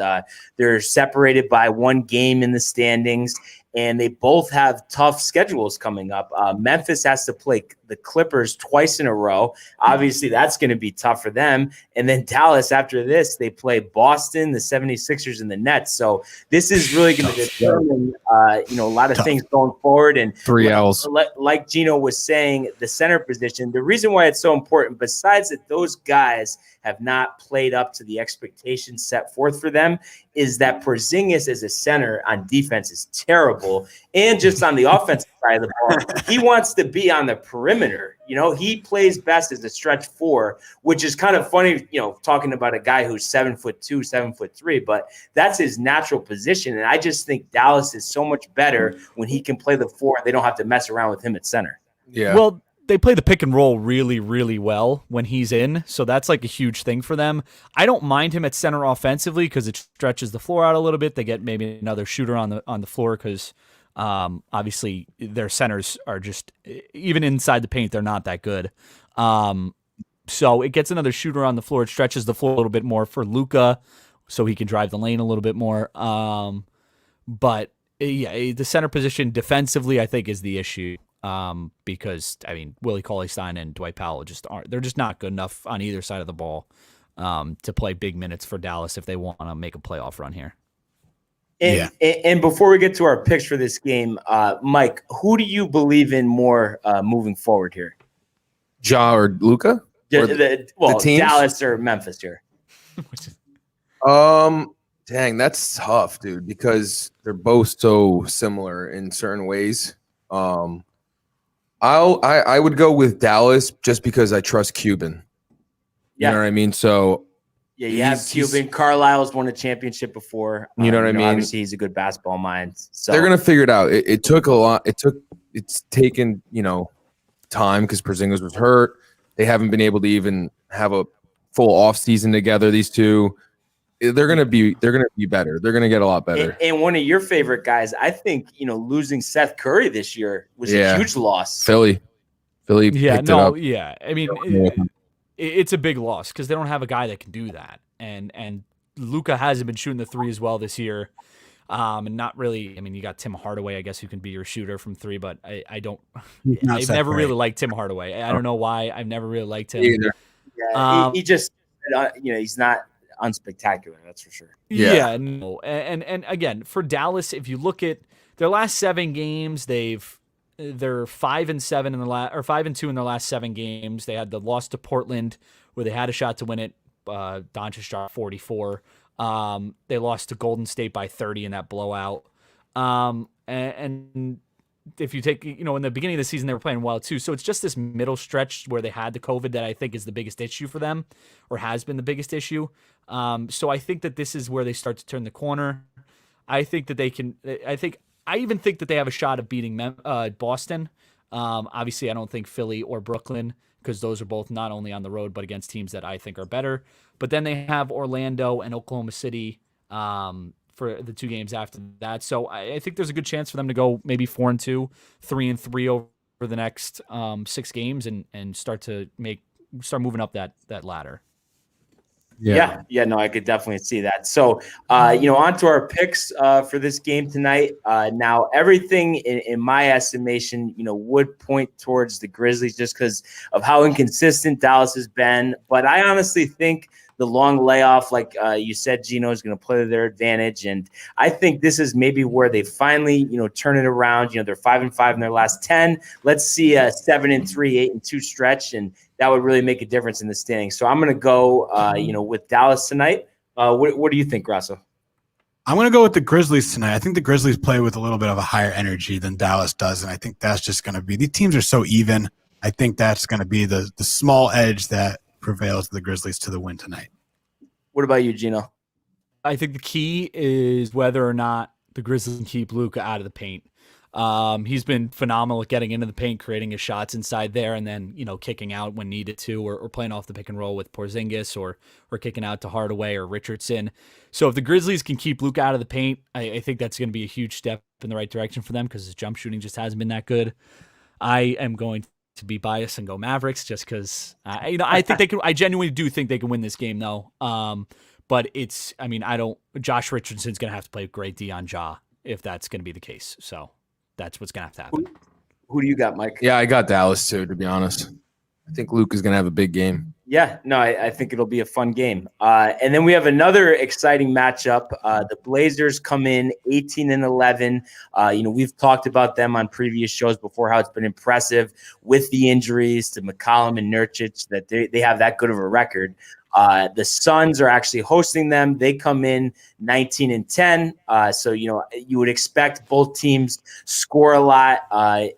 They're separated by one game in the standings, and they both have tough schedules coming up. Memphis has to play the Clippers twice in a row. Obviously, that's going to be tough for them. And then Dallas, after this, they play Boston, the 76ers, and the Nets. So this is really going to determine, a lot of things going forward. And 3 L's. Like Gino was saying, the center position, the reason why it's so important, besides that those guys have not played up to the expectations set forth for them, is that Porzingis as a center on defense is terrible. And just on the offensive side of the ball, he wants to be on the perimeter. He plays best as a stretch 4, which is kind of funny, talking about a guy who's 7'2", 7'3", but that's his natural position. And I just think Dallas is so much better when he can play the 4 and they don't have to mess around with him at center. Yeah. Well, they play the pick and roll really, really well when he's in. So that's like a huge thing for them. I don't mind him at center offensively because it stretches the floor out a little bit. They get maybe another shooter on the floor because obviously their centers are just, even inside the paint, they're not that good. So it gets another shooter on the floor. It stretches the floor a little bit more for Luka so he can drive the lane a little bit more. But yeah, the center position defensively, I think, is the issue. Because Willie Cauley-Stein and Dwight Powell they're just not good enough on either side of the ball to play big minutes for Dallas if they want to make a playoff run here. And before we get to our picks for this game, Mike, who do you believe in more moving forward here? Ja or Luka? The teams? Dallas or Memphis here? Dang, that's tough, dude, because they're both so similar in certain ways. I would go with Dallas just because I trust Cuban. You know what I mean? So yeah, you have Cuban. Carlisle's won a championship before. You know what I mean? Obviously, he's a good basketball mind. So they're gonna figure it out. It took a lot. It's taken time because Porzingis was hurt. They haven't been able to even have a full off season together. These two. They're gonna be better. They're gonna get a lot better. And one of your favorite guys, I think, losing Seth Curry this year was a huge loss. Philly. Yeah, picked it up. yeah. I mean, it's a big loss because they don't have a guy that can do that. And Luka hasn't been shooting the 3 as well this year. And not really. I mean, you got Tim Hardaway, I guess, who can be your shooter from 3, but I've never really liked Tim Hardaway. I don't know why. I've never really liked him. Yeah, he just, he's not unspectacular, that's for sure. Yeah, no. And again, for Dallas, if you look at their last 7 games, they're 5-7 in the last, or 5-2 in their last 7 games. They had the loss to Portland where they had a shot to win it. Doncic shot 44. They lost to Golden State by 30 in that blowout. And if you take, in the beginning of the season, they were playing well too. So it's just this middle stretch where they had the COVID that I think is the biggest issue for them, or has been the biggest issue. So I think that this is where they start to turn the corner. I think that I even think that they have a shot of beating Boston. Obviously, I don't think Philly or Brooklyn because those are both not only on the road but against teams that I think are better. But then they have Orlando and Oklahoma City for the 2 games after that. So I think there's a good chance for them to go maybe 4-2, 3-3 over the next 6 games and start moving up that ladder. Yeah, no, I could definitely see that. So, on to our picks for this game tonight. Now, everything in my estimation, would point towards the Grizzlies just because of how inconsistent Dallas has been. But I honestly think the long layoff, like you said, Gino, is going to play to their advantage. And I think this is maybe where they finally, turn it around. They're 5-5 in their last 10. Let's see a 7-3, 8-2 stretch, and that would really make a difference in the standings. So I'm going to go, with Dallas tonight. What do you think, Grasso? I'm going to go with the Grizzlies tonight. I think the Grizzlies play with a little bit of a higher energy than Dallas does, and I think that's just going to be – these teams are so even. I think that's going to be the small edge that prevails the Grizzlies to the win tonight. What about you, Gino? I think the key is whether or not the Grizzlies can keep Luka out of the paint. He's been phenomenal at getting into the paint, creating his shots inside there, and then kicking out when needed to, or playing off the pick and roll with Porzingis, or kicking out to Hardaway or Richardson. So if the Grizzlies can keep Luka out of the paint, I think that's going to be a huge step in the right direction for them because his jump shooting just hasn't been that good. I am going to be biased and go Mavericks just because I think they can. I genuinely do think they can win this game though. But Josh Richardson's going to have to play great D on Ja if that's going to be the case. So that's what's going to have to happen. Who do you got, Mike? Yeah, I got Dallas too, to be honest. I think Luke is going to have a big game. Yeah, no, I think it'll be a fun game. And then we have another exciting matchup. The Blazers come in 18-11. We've talked about them on previous shows before, how it's been impressive with the injuries to McCollum and Nurkic that they have that good of a record. The Suns are actually hosting them. They come in 19-10. So, you would expect both teams score a lot.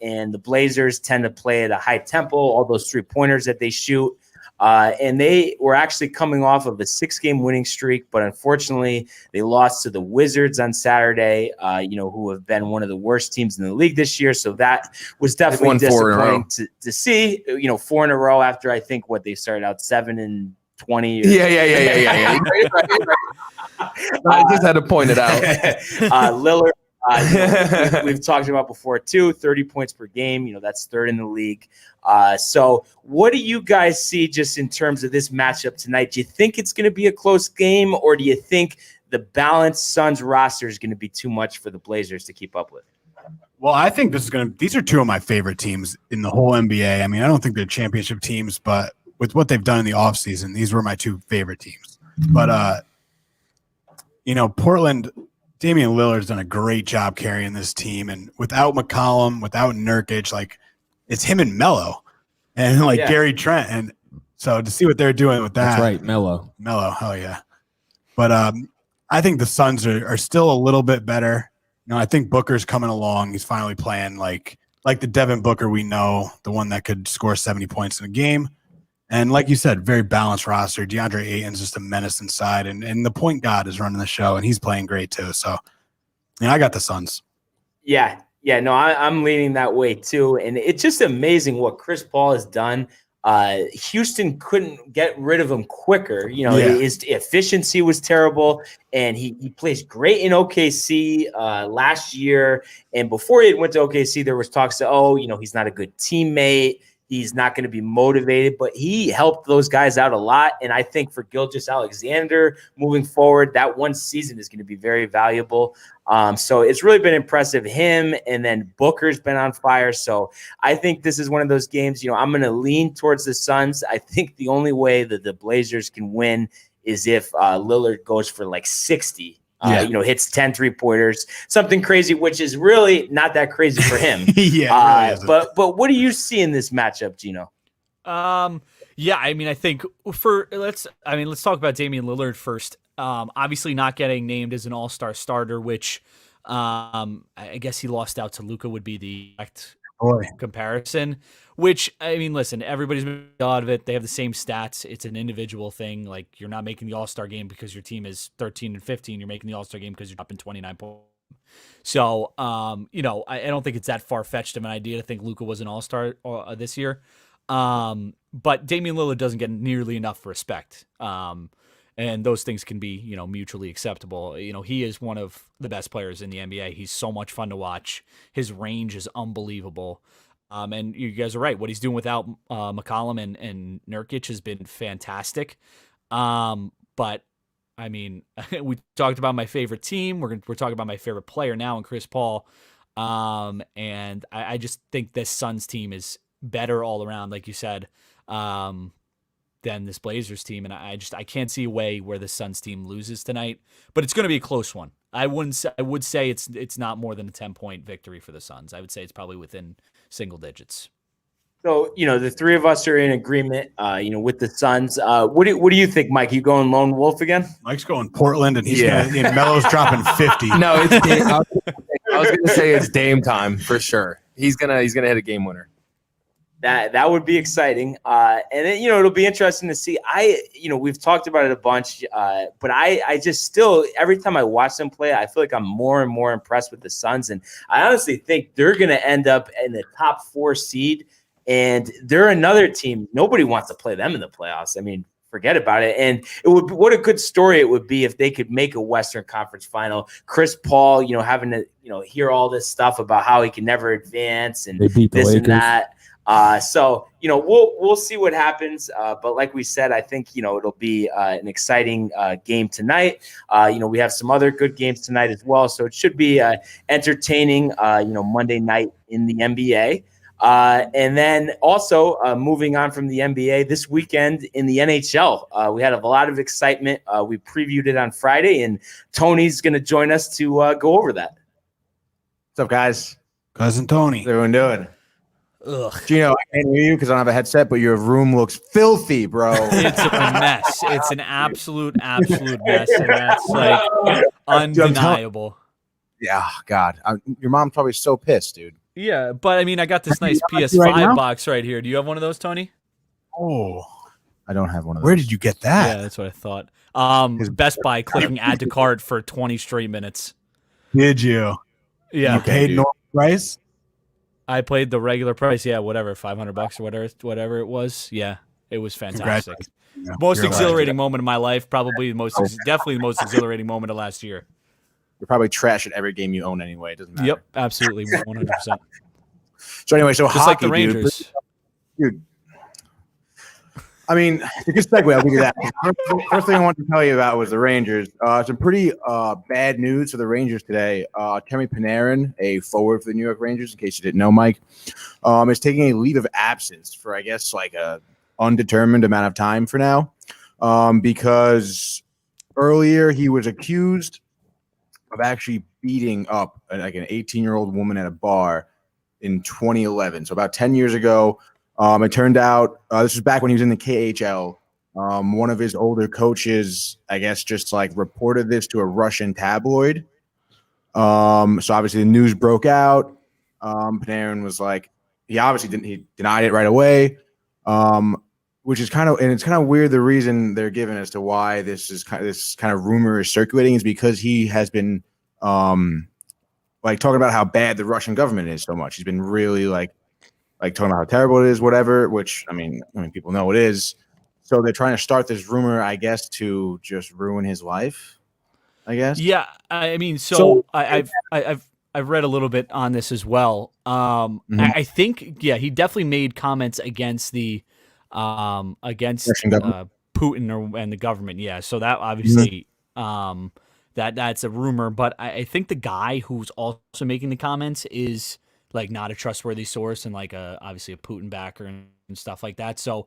And the Blazers tend to play at a high tempo, all those 3-pointers that they shoot. And they were actually coming off of a 6-game winning streak, but unfortunately they lost to the Wizards on Saturday, who have been one of the worst teams in the league this year. So that was definitely disappointing to see, 4 in a row after I think they started out 7-20. Yeah. I just had to point it out. Lillard, we've talked about before too, 30 points per game. That's 3rd in the league. So what do you guys see just in terms of this matchup tonight? Do you think it's going to be a close game, or do you think the balanced Suns roster is going to be too much for the Blazers to keep up with? Well, I think these are 2 of my favorite teams in the whole NBA. I mean, I don't think they're championship teams, but with what they've done in the offseason, these were my 2 favorite teams. But, Portland, Damian Lillard's done a great job carrying this team. And without McCollum, without Nurkic, it's him and Melo and Gary Trent. And so to see what they're doing with that. That's right, Melo, hell yeah. But I think the Suns are still a little bit better. I think Booker's coming along. He's finally playing like the Devin Booker we know, the one that could score 70 points in a game. And like you said, very balanced roster. DeAndre Ayton's just a menace inside, and the point guard is running the show, and he's playing great too. So, I got the Suns. Yeah, no, I'm leaning that way too. And it's just amazing what Chris Paul has done. Houston couldn't get rid of him quicker. His efficiency was terrible, and he plays great in OKC last year. And before he went to OKC, there was talks that, he's not a good teammate. He's not going to be motivated, but he helped those guys out a lot. And I think for Gilgeous-Alexander moving forward, that one season is going to be very valuable. So it's really been impressive. Him, and then Booker's been on fire. So I think this is one of those games, I'm going to lean towards the Suns. I think the only way that the Blazers can win is if Lillard goes for 60. Hits 10 3-pointers, something crazy, which is really not that crazy for him. Really but what do you see in this matchup, Gino? I think let's talk about Damian Lillard first. Obviously not getting named as an all-star starter, which I guess he lost out to Luka would be the correct comparison. Which, listen, everybody's made out of it. They have the same stats. It's an individual thing. You're not making the All-Star game because your team is 13-15. You're making the All-Star game because you're dropping 29 points. So, I don't think it's that far-fetched of an idea to think Luka was an All-Star this year. But Damian Lillard doesn't get nearly enough respect. And those things can be, mutually acceptable. He is one of the best players in the NBA. He's so much fun to watch. His range is unbelievable. And you guys are right. What he's doing without McCollum and Nurkic has been fantastic. But I mean, we talked about my favorite team. We're talking about my favorite player now, and Chris Paul. And I just think this Suns team is better all around, like you said, than this Blazers team. And I can't see a way where the Suns team loses tonight. But it's going to be a close one. I would say it's not more than a 10-point victory for the Suns. I would say it's probably within single digits. So, the three of us are in agreement, with the Suns. What do you think, Mike? You going lone wolf again? Mike's going Portland, and Melo's dropping 50. No, it's I was going to say it's Dame time for sure. He's gonna hit a game winner. That would be exciting. And then, it'll be interesting to see. We've talked about it a bunch, but I just still, every time I watch them play, I feel like I'm more and more impressed with the Suns. And I honestly think they're going to end up in the top 4 seed. And they're another team. Nobody wants to play them in the playoffs. I mean, forget about it. And what a good story it would be if they could make a Western Conference final. Chris Paul, having to, hear all this stuff about how he can never advance and this and that. So we'll see what happens. But like we said, I think, it'll be an exciting game tonight. We have some other good games tonight as well. So it should be entertaining, Monday night in the NBA. And then also moving on from the NBA this weekend in the NHL, we had a lot of excitement. We previewed it on Friday, and Tony's going to join us to go over that. What's up, guys? Cousin Tony. What's everyone doing? Ugh. Gino, I can't hear you because I don't have a headset, but your room looks filthy, bro. It's a mess. It's an absolute mess, and that's like undeniable. Yeah, God. Your mom's probably so pissed, dude. Yeah, but I mean, I got this nice PS5 box right here. Do you have one of those, Tony? Oh, I don't have one of those. Where did you get that? Yeah, that's what I thought. Best Buy, clicking add to cart for 20 straight minutes. Did you? Yeah. You paid normal price? I paid the regular price. Yeah, whatever, $500 or whatever it was. Yeah, it was fantastic. Yeah, most exhilarating moment of my life. Probably definitely the most exhilarating moment of last year. You're probably trash at every game you own anyway. It doesn't matter. Yep, absolutely, 100%. So anyway, just hockey, like the Rangers. Dude. I mean, it's a good segue. I'll give you that. First thing I wanted to tell you about was the Rangers. Some pretty bad news for the Rangers today. Temi Panarin, a forward for the New York Rangers, in case you didn't know, Mike, is taking a leave of absence for, I guess, like a undetermined amount of time for now, because earlier he was accused of actually beating up like an 18-year-old woman at a bar in 2011. So about 10 years ago. It turned out this was back when he was in the KHL. One of his older coaches, I guess, just like reported this to a Russian tabloid. So obviously the news broke out. Panarin was like, he denied it right away. Which is kind of weird. The reason they're given as to why this kind of rumor is circulating is because he has been like talking about how bad the Russian government is so much. He's been really like talking about how terrible it is, whatever, which I mean, people know it is. So they're trying to start this rumor, I guess, to just ruin his life, I guess. Yeah. I mean, so I've read a little bit on this as well. I think, he definitely made comments against Putin and the government. Yeah. So that obviously, that's a rumor, but I think the guy who's also making the comments is like not a trustworthy source and like obviously a Putin backer and stuff like that. So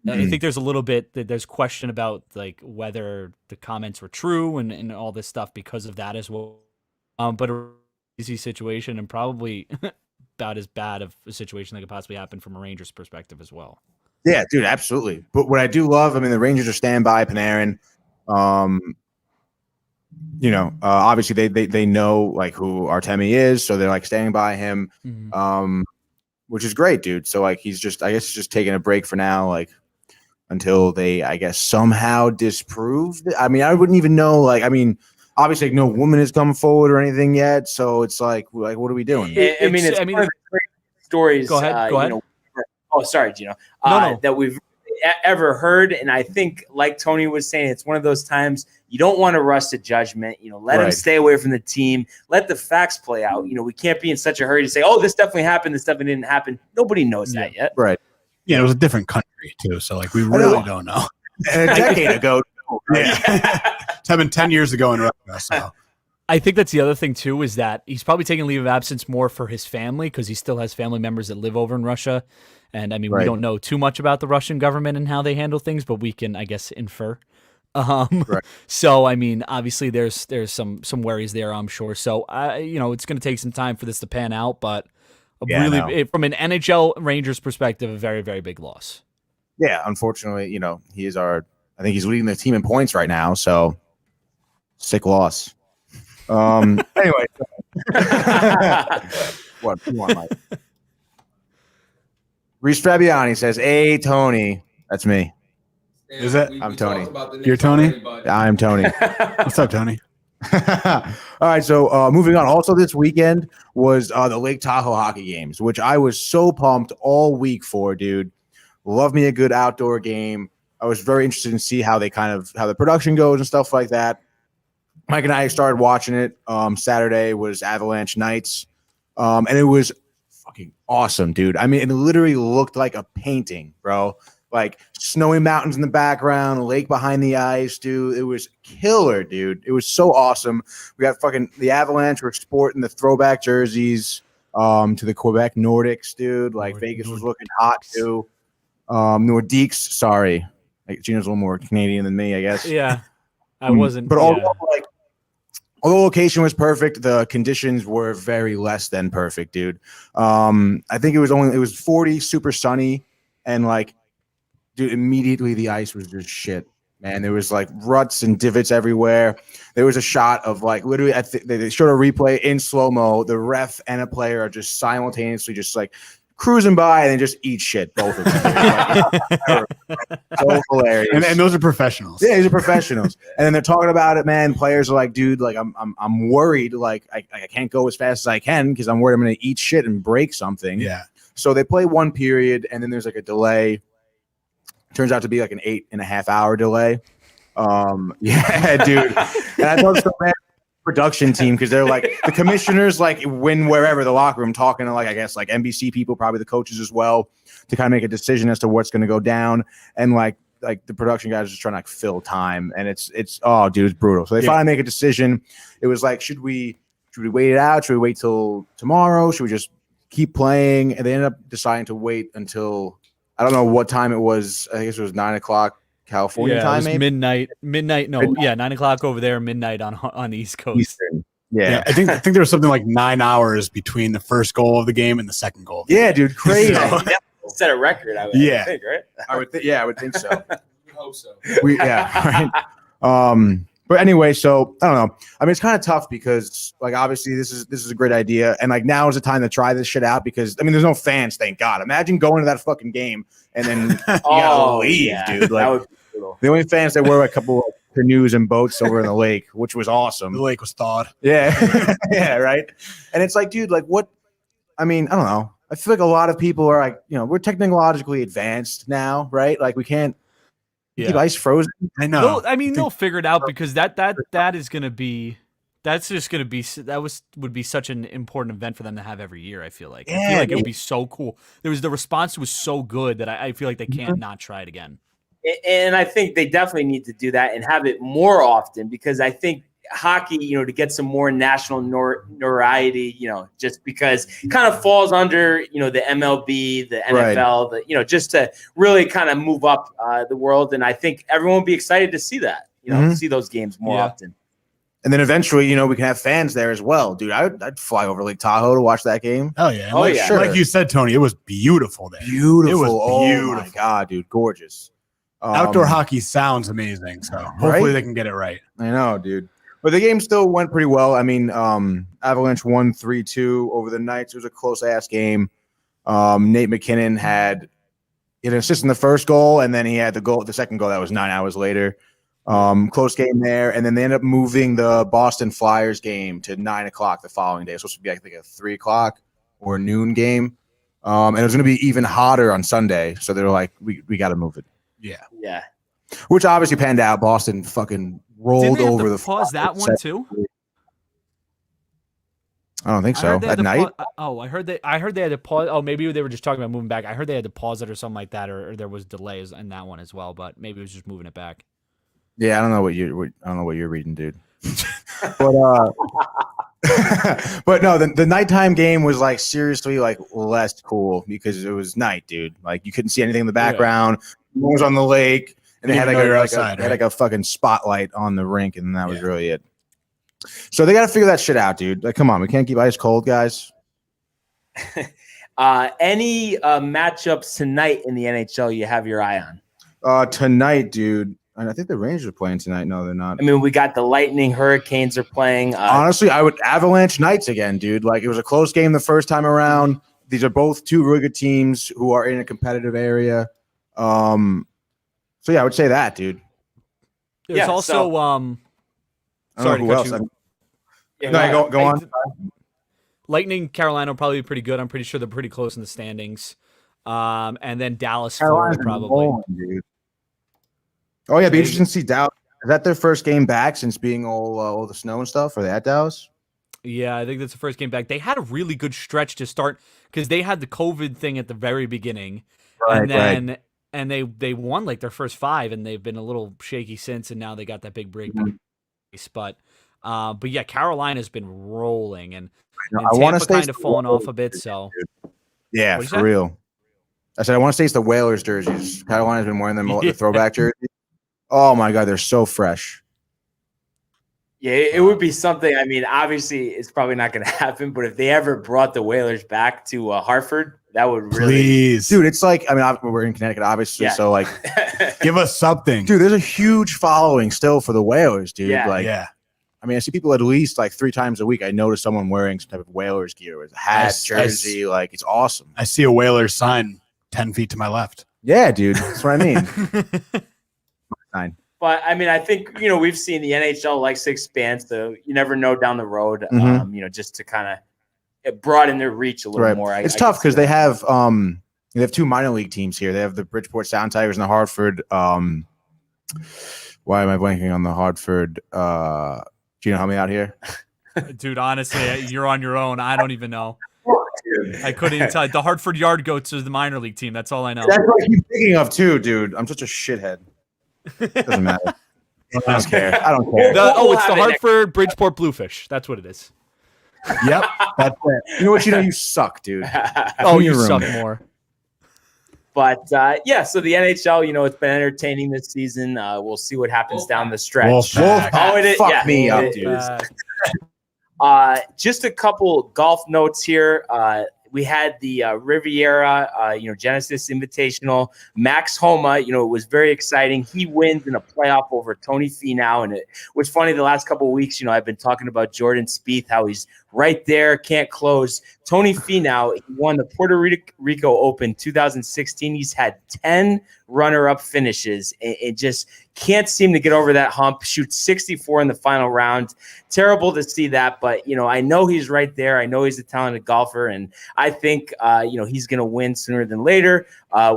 I think there's a little bit that there's question about like whether the comments were true and all this stuff because of that as well. But a easy situation and probably about as bad of a situation that could possibly happen from a Rangers perspective as well. Yeah, dude, absolutely. But what I do love, I mean, the Rangers are stand by Panarin. Obviously they know like who Artemi is, so they're like standing by him, which is great, dude. So like he's just taking a break for now, like until they, I guess, somehow disprove. I mean, I wouldn't even know. Like, I mean, obviously, no woman has come forward or anything yet, so it's like what are we doing? It's one of the great stories. Go ahead. Oh, sorry, Gino. No. That we've ever heard. And I think, like Tony was saying, it's one of those times you don't want to rush to judgment. Let him stay away from the team. Let the facts play out. We can't be in such a hurry to say, oh, this definitely happened. This definitely didn't happen. Nobody knows that yet. Right. Yeah, it was a different country too. So we really don't know. And a decade ago. Right? Yeah. It's happened 10 years ago in Russia. So I think that's the other thing too, is that he's probably taking leave of absence more for his family because he still has family members that live over in Russia. And I mean, we don't know too much about the Russian government and how they handle things, but we can, I guess, infer. So, I mean, obviously there's some worries there, I'm sure. So, it's going to take some time for this to pan out, but from an NHL Rangers perspective, a very, very big loss. Yeah, unfortunately, he is I think he's leading the team in points right now. So, sick loss. Anyway, what you want, Mike? Reese Fabiani says, "Hey, Tony, that's me. Is it? I'm Tony. You're Tony? I'm Tony. What's up, Tony? All right, so moving on. Also, this weekend was the Lake Tahoe hockey games, which I was so pumped all week for, dude. Love me a good outdoor game. I was very interested in see how the production goes and stuff like that. Mike and I started watching it. Saturday was Avalanche Nights, and it was fucking awesome, dude. I mean, it literally looked like a painting, bro. Like snowy mountains in the background, lake behind the ice, dude. It was killer, dude. It was so awesome. We got the Avalanche were sporting the throwback jerseys to the Quebec Nordics, dude. Like Vegas was looking hot too. Nordiques, sorry. Like Gino's a little more Canadian than me, I guess. Yeah. I wasn't. But although the location was perfect, the conditions were very less than perfect, dude. I think it was 40, super sunny, and dude, immediately the ice was just shit, man. There was ruts and divots everywhere. There was a shot of literally, they showed a replay in slow-mo. The ref and a player are just simultaneously just cruising by and then just eat shit, both of them. So hilarious. And those are professionals. Yeah, these are professionals. And then they're talking about it, man. Players are like, dude, I'm worried. I can't go as fast as I can because I'm worried I'm going to eat shit and break something. Yeah. So they play one period and then there's a delay. Turns out to be an 8.5 hour delay. Yeah, dude. And I thought so bad. Production team because they're the commissioners win wherever the locker room talking to I guess NBC people, probably the coaches as well, to kind of make a decision as to what's going to go down, and the production guys are just trying to fill time, and it's oh dude, it's brutal. So they finally make a decision. It was should we wait it out? Should we wait till tomorrow? Should we just keep playing? And they ended up deciding to wait until I don't know what time it was. I guess it was 9:00 California time, maybe midnight. No, 9:00 over there, midnight on the East Coast. Eastern. Yeah. I think there was something 9 hours between the first goal of the game and the second goal. Yeah, dude, crazy. Set a record. I would think, right? I would think so. We hope so. Right. But anyway, so I don't know. I mean, it's kind of tough because obviously this is a great idea, and now is the time to try this shit out because there's no fans, thank God. Imagine going to that fucking game and then you gotta leave, dude. The only fans that were a couple of canoes and boats over in the lake, which was awesome. The lake was thawed. Yeah, yeah, right. And it's dude, what? I mean, I don't know. I feel a lot of people are we're technologically advanced now, right? We can't. Keep ice frozen. I know. They'll figure it out because that is going to be. That's just going to be. Would be such an important event for them to have every year. I feel like. I feel it would be so cool. The response was so good that I feel like they can't not try it again. And I think they definitely need to do that and have it more often because I think hockey, to get some more national notoriety, just because it kind of falls under, the MLB, the NFL, just to really kind of move up the world. And I think everyone will be excited to see that, see those games more often. And then eventually, we can have fans there as well, dude. I'd fly over Lake Tahoe to watch that game. Oh yeah, Sure. Like you said, Tony, it was beautiful there. Beautiful. It was beautiful. Oh my God, dude, gorgeous. Outdoor hockey sounds amazing, so hopefully they can get it right. I know, dude. But the game still went pretty well. I mean, Avalanche won 3-2 over the Knights. It was a close-ass game. Nate McKinnon had an assist in the first goal, and then he had the second goal that was 9 hours later. Close game there. And then they ended up moving the Boston Flyers game to 9:00 the following day. It's supposed to be, I think, a 3:00 or noon game. And it was going to be even hotter on Sunday. So they're like, we got to move it. Yeah. Which obviously panned out. Boston fucking rolled over the pause that one too. I don't think so. At night? I heard they had to pause. Oh, maybe they were just talking about moving back. I heard they had to pause it or something like that, or there was delays in that one as well. But maybe it was just moving it back. Yeah, I don't know what you're reading, dude. But but no, the nighttime game was like seriously like less cool because it was night, dude. Like you couldn't see anything in the background. Yeah. It was on the lake, and they had like a fucking spotlight on the rink, and that was really it. So they got to figure that shit out, dude. Like, come on, we can't keep ice cold, guys. Any matchups tonight in the NHL you have your eye on? Tonight, dude. And I think the Rangers are playing tonight. No, they're not. I mean, we got the Lightning, Hurricanes are playing. Honestly, I would Avalanche Knights again, dude. Like it was a close game the first time around. These are both two really good teams who are in a competitive area. So yeah, I would say that, dude. There's also sorry to cut you. No, go on. Lightning, Carolina will probably be pretty good. I'm pretty sure they're pretty close in the standings. And then Dallas, Carolina's Florida, probably. Dude. Oh yeah, be interesting to see Dallas. Is that their first game back since being all the snow and stuff? Are they at Dallas? Yeah, I think that's the first game back. They had a really good stretch to start because they had the COVID thing at the very beginning, and then and they won like their first 5, and they've been a little shaky since, and now they got that big break. But yeah, Carolina's been rolling, and Tampa kind of falling off a bit. So yeah, for real. I said I want to say it's the Whalers jerseys. Carolina's been wearing them the throwback jerseys. Oh my God, they're so fresh. Yeah, it would be something. I mean, obviously, it's probably not going to happen. But if they ever brought the Whalers back to Hartford, that would really, dude. It's like, I mean, we're in Connecticut, obviously, so like, give us something, dude. There's a huge following still for the Whalers, dude. Yeah, like, I mean, I see people at least like 3 times a week. I notice someone wearing some type of Whalers gear, with a hat, jersey. Like, it's awesome. I see a Whalers sign 10 feet to my left. Yeah, dude. That's what I mean. But I mean, I think we've seen the NHL likes to expand, so you never know down the road. Just to kind of broaden their reach a little more. It's tough because they have 2 minor league teams here. They have the Bridgeport Sound Tigers and the Hartford. Why am I blanking on the Hartford? Gino, help me out here. Dude, honestly, you're on your own. I don't even know. I couldn't even tell you. The Hartford Yard Goats is the minor league team. That's all I know. That's what I keep thinking of too, dude. I'm such a shithead. Doesn't matter. I don't care. It's the Hartford Bridgeport Bluefish. That's what it is. Yep. That's it. You know what? You suck, dude. You suck more. But so the NHL, it's been entertaining this season. We'll see what happens down the stretch. Fuck me up, dude. Just a couple golf notes here. We had the Riviera, Genesis Invitational. Max Homa, it was very exciting. He wins in a playoff over Tony Finau. And it was funny the last couple of weeks, I've been talking about Jordan Spieth, how he's right there, can't close. Tony Finau, he won the Puerto Rico Open 2016. He's had 10 runner-up finishes and just can't seem to get over that hump. Shoots 64 in the final round. Terrible to see that, but I know he's right there. I know he's a talented golfer, and I think he's going to win sooner than later.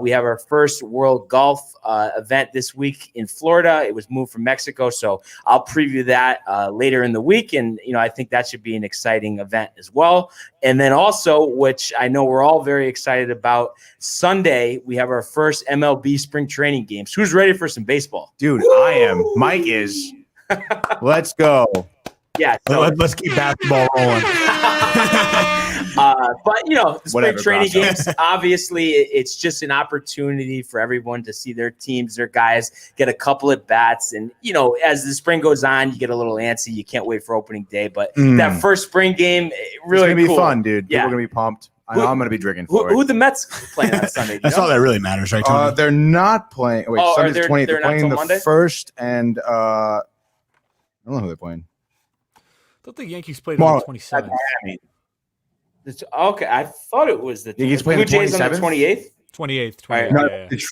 We have our first World Golf event this week in Florida. It was moved from Mexico, so I'll preview that later in the week, and I think that should be an exciting event as well. And then also, which I know we're all very excited about, Sunday we have our first MLB spring training games. Who's ready for some baseball? Dude, I am. Mike is. Let's go. Yeah, so let's keep basketball rolling. But the spring training games, obviously, it's just an opportunity for everyone to see their teams, their guys get a couple at bats, and as the spring goes on, you get a little antsy. You can't wait for opening day, but that first spring game, really it's gonna cool. Be fun, dude. Yeah. People are gonna be pumped. I know I'm gonna be drinking for it. Who the Mets playing on Sunday? That's all that really matters, right? Tony? They're not playing. Wait, Sunday's the 20th. They're playing the Monday? First, and I don't know who they're playing. I thought the Yankees played on the 27th. Okay, I thought it was the Yankees Blue Jays on the 28th. 28th.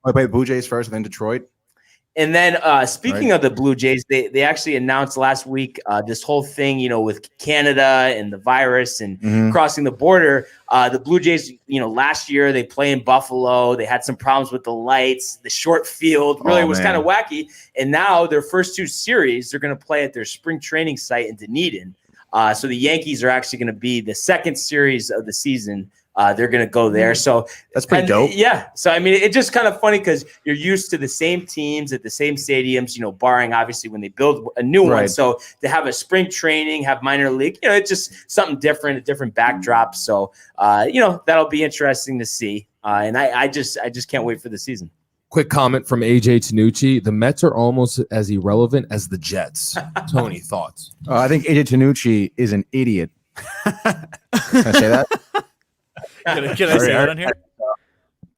I play the Blue Jays first, and then Detroit. And then speaking of the Blue Jays, they actually announced last week this whole thing, with Canada and the virus and crossing the border. The Blue Jays, last year they play in Buffalo. They had some problems with the lights, the short field really was kind of wacky. And now their first 2 series, they're going to play at their spring training site in Dunedin. So the Yankees are actually going to be the second series of the season. They're going to go there. So that's pretty dope. Yeah. So, I mean, it's just kind of funny because you're used to the same teams at the same stadiums, barring obviously when they build a new one. So to have a spring training, have minor league, it's just something different, a different backdrop. So, that'll be interesting to see. And I just can't wait for the season. Quick comment from AJ Tanucci. The Mets are almost as irrelevant as the Jets. Tony, thoughts? I think AJ Tanucci is an idiot. Can I say that? Can I say that on here?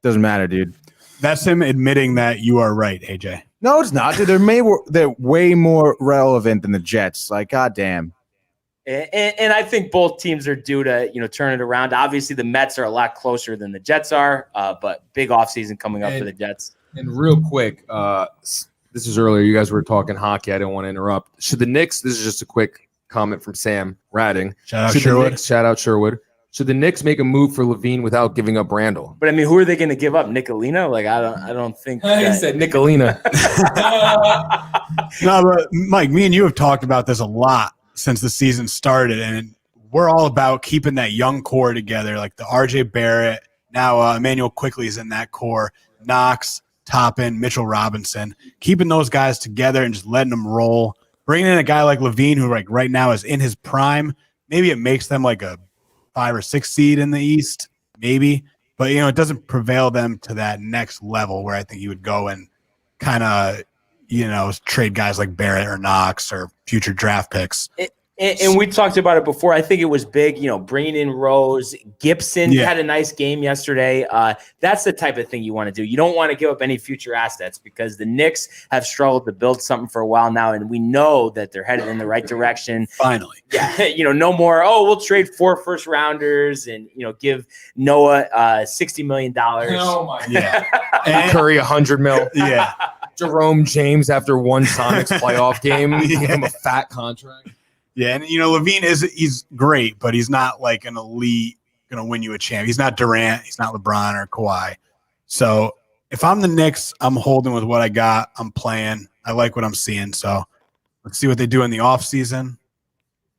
Doesn't matter, dude. That's him admitting that you are right, AJ. No, it's not. Dude, they're way more relevant than the Jets. Like, goddamn. And I think both teams are due to, turn it around. Obviously, the Mets are a lot closer than the Jets are, but big offseason coming up for the Jets. And real quick, this is earlier. You guys were talking hockey. I didn't want to interrupt. Should the Knicks, this is just a quick comment from Sam Ratting. Shout out Sherwood. Should the Knicks make a move for Levine without giving up Randall? But I mean, who are they going to give up? Nicolina? Like, I don't think. He said Nicolina. No, but Mike, me and you have talked about this a lot since the season started, and we're all about keeping that young core together, like the RJ Barrett. Now Emmanuel Quickly is in that core. Knox, Toppin, Mitchell Robinson, keeping those guys together and just letting them roll. Bringing in a guy like Levine, who like right now is in his prime. Maybe it makes them like a 5 or 6 seed in the East, maybe, but it doesn't prevail them to that next level where I think you would go and kind of trade guys like Barrett or Knox or future draft picks. And we talked about it before. I think it was big, bringing in Rose. Gibson had a nice game yesterday. That's the type of thing you want to do. You don't want to give up any future assets because the Knicks have struggled to build something for a while now, and we know that they're headed in the right direction. Finally. Yeah, no more, we'll trade 4 first-rounders and, give Noah $60 million. Oh, my God. Yeah. And Curry $100 million. Yeah. Jerome James, after one Sonics playoff game, gave him a fat contract. Yeah, and Levine he's great, but he's not like an elite going to win you a champ. He's not Durant, he's not LeBron or Kawhi. So if I'm the Knicks, I'm holding with what I got. I'm playing. I like what I'm seeing. So let's see what they do in the offseason.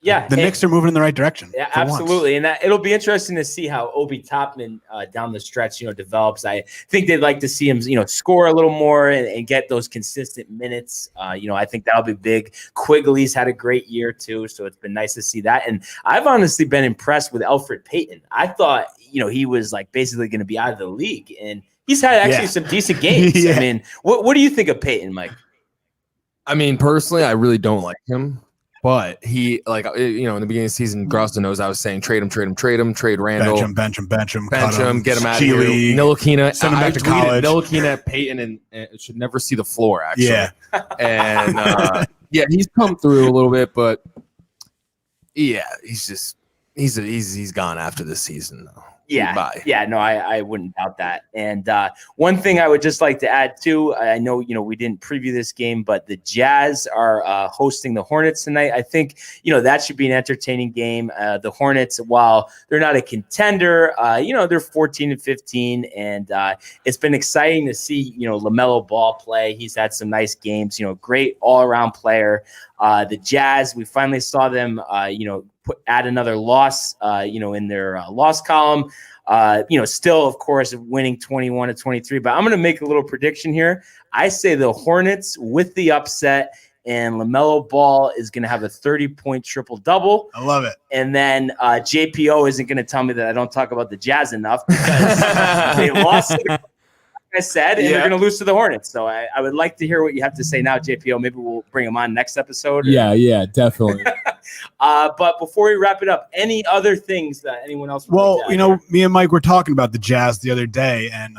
Yeah, the Knicks are moving in the right direction. Yeah, absolutely, and it'll be interesting to see how Obi Toppin down the stretch, develops. I think they'd like to see him, score a little more and get those consistent minutes. I think that'll be big. Quigley's had a great year too, so it's been nice to see that. And I've honestly been impressed with Elfrid Payton. I thought, he was like basically going to be out of the league, and he's had actually some decent games. Yeah. I mean, what do you think of Payton, Mike? I mean, personally, I really don't like him. But he, in the beginning of the season, Groston knows I was saying trade him, trade Randall. Bench him, get him out of here. Ntilikina, send him back to college. Ntilikina at Peyton and should never see the floor, actually. Yeah. And, he's come through a little bit, but, yeah, he's gone after this season, though. Yeah. Bye. Yeah. No, I wouldn't doubt that. And one thing I would just like to add too, I know, we didn't preview this game, but the Jazz are hosting the Hornets tonight. I think, that should be an entertaining game. The Hornets, while they're not a contender, they're 14-15, and it's been exciting to see, LaMelo Ball play. He's had some nice games, great all-around player. The Jazz, we finally saw them, add another loss, in their loss column. Still, of course, winning 21-23. But I'm going to make a little prediction here. I say the Hornets with the upset, and LaMelo Ball is going to have a 30-point triple-double. I love it. And then JPO isn't going to tell me that I don't talk about the Jazz enough because they lost. I said, and they're going to lose to the Hornets. So I would like to hear what you have to say now, JPO. Maybe we'll bring him on next episode. Yeah, definitely. But before we wrap it up, any other things that anyone else would like to add? Me and Mike were talking about the Jazz the other day, and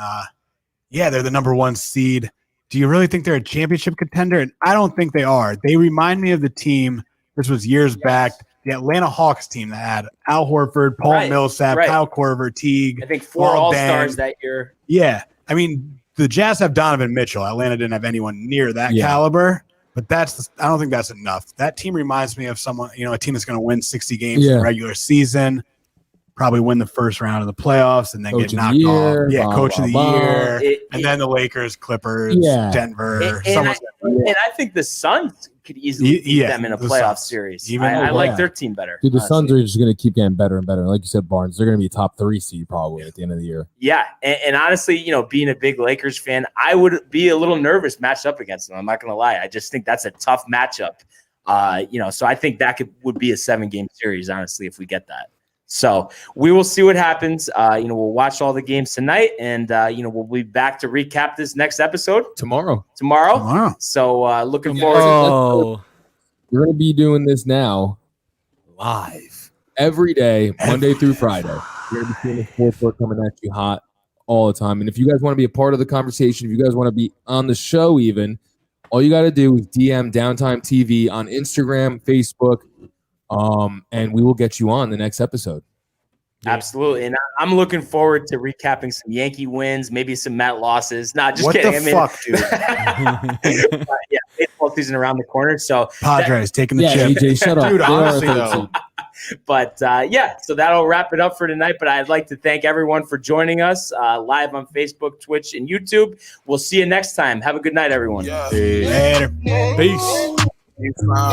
they're the number 1 seed. Do you really think they're a championship contender? And I don't think they are. They remind me of the team, this was years back, the Atlanta Hawks team that had Al Horford, Paul Millsap, Kyle Korver, Teague. I think 4 All-Stars that year. Yeah. I mean, the Jazz have Donovan Mitchell. Atlanta didn't have anyone near that caliber. But I don't think that's enough. That team reminds me of someone, a team that's going to win 60 games in the regular season, probably win the first round of the playoffs, and then get knocked off. Yeah, coach of the year. And then the Lakers, Clippers, Denver. And I think the Suns could easily beat them in a playoff series. I like their team better. Dude, the Suns are just going to keep getting better and better. Like you said, Barnes, they're going to be a top 3 seed probably at the end of the year. Yeah, and honestly, being a big Lakers fan, I would be a little nervous matched up against them. I'm not going to lie. I just think that's a tough matchup. So I think that would be a 7-game series, honestly, if we get that. So we will see what happens. We'll watch all the games tonight, and we'll be back to recap this next episode tomorrow. So looking forward. We're going to be doing this now live every day, Monday through Friday. We're going to be seeing the Sports Port coming at you hot all the time. And if you guys want to be a part of the conversation, if you guys want to be on the show even, all you got to do is DM Downtime TV on Instagram, Facebook, and we will get you on the next episode. Absolutely. And I'm looking forward to recapping some Yankee wins, maybe some Met losses. Nah, just kidding. What the fuck, dude? Yeah, baseball season around the corner. So Padres taking the chip. DJ, shut up. Dude, honestly, though. But so that'll wrap it up for tonight. But I'd like to thank everyone for joining us live on Facebook, Twitch, and YouTube. We'll see you next time. Have a good night, everyone. Later. Peace.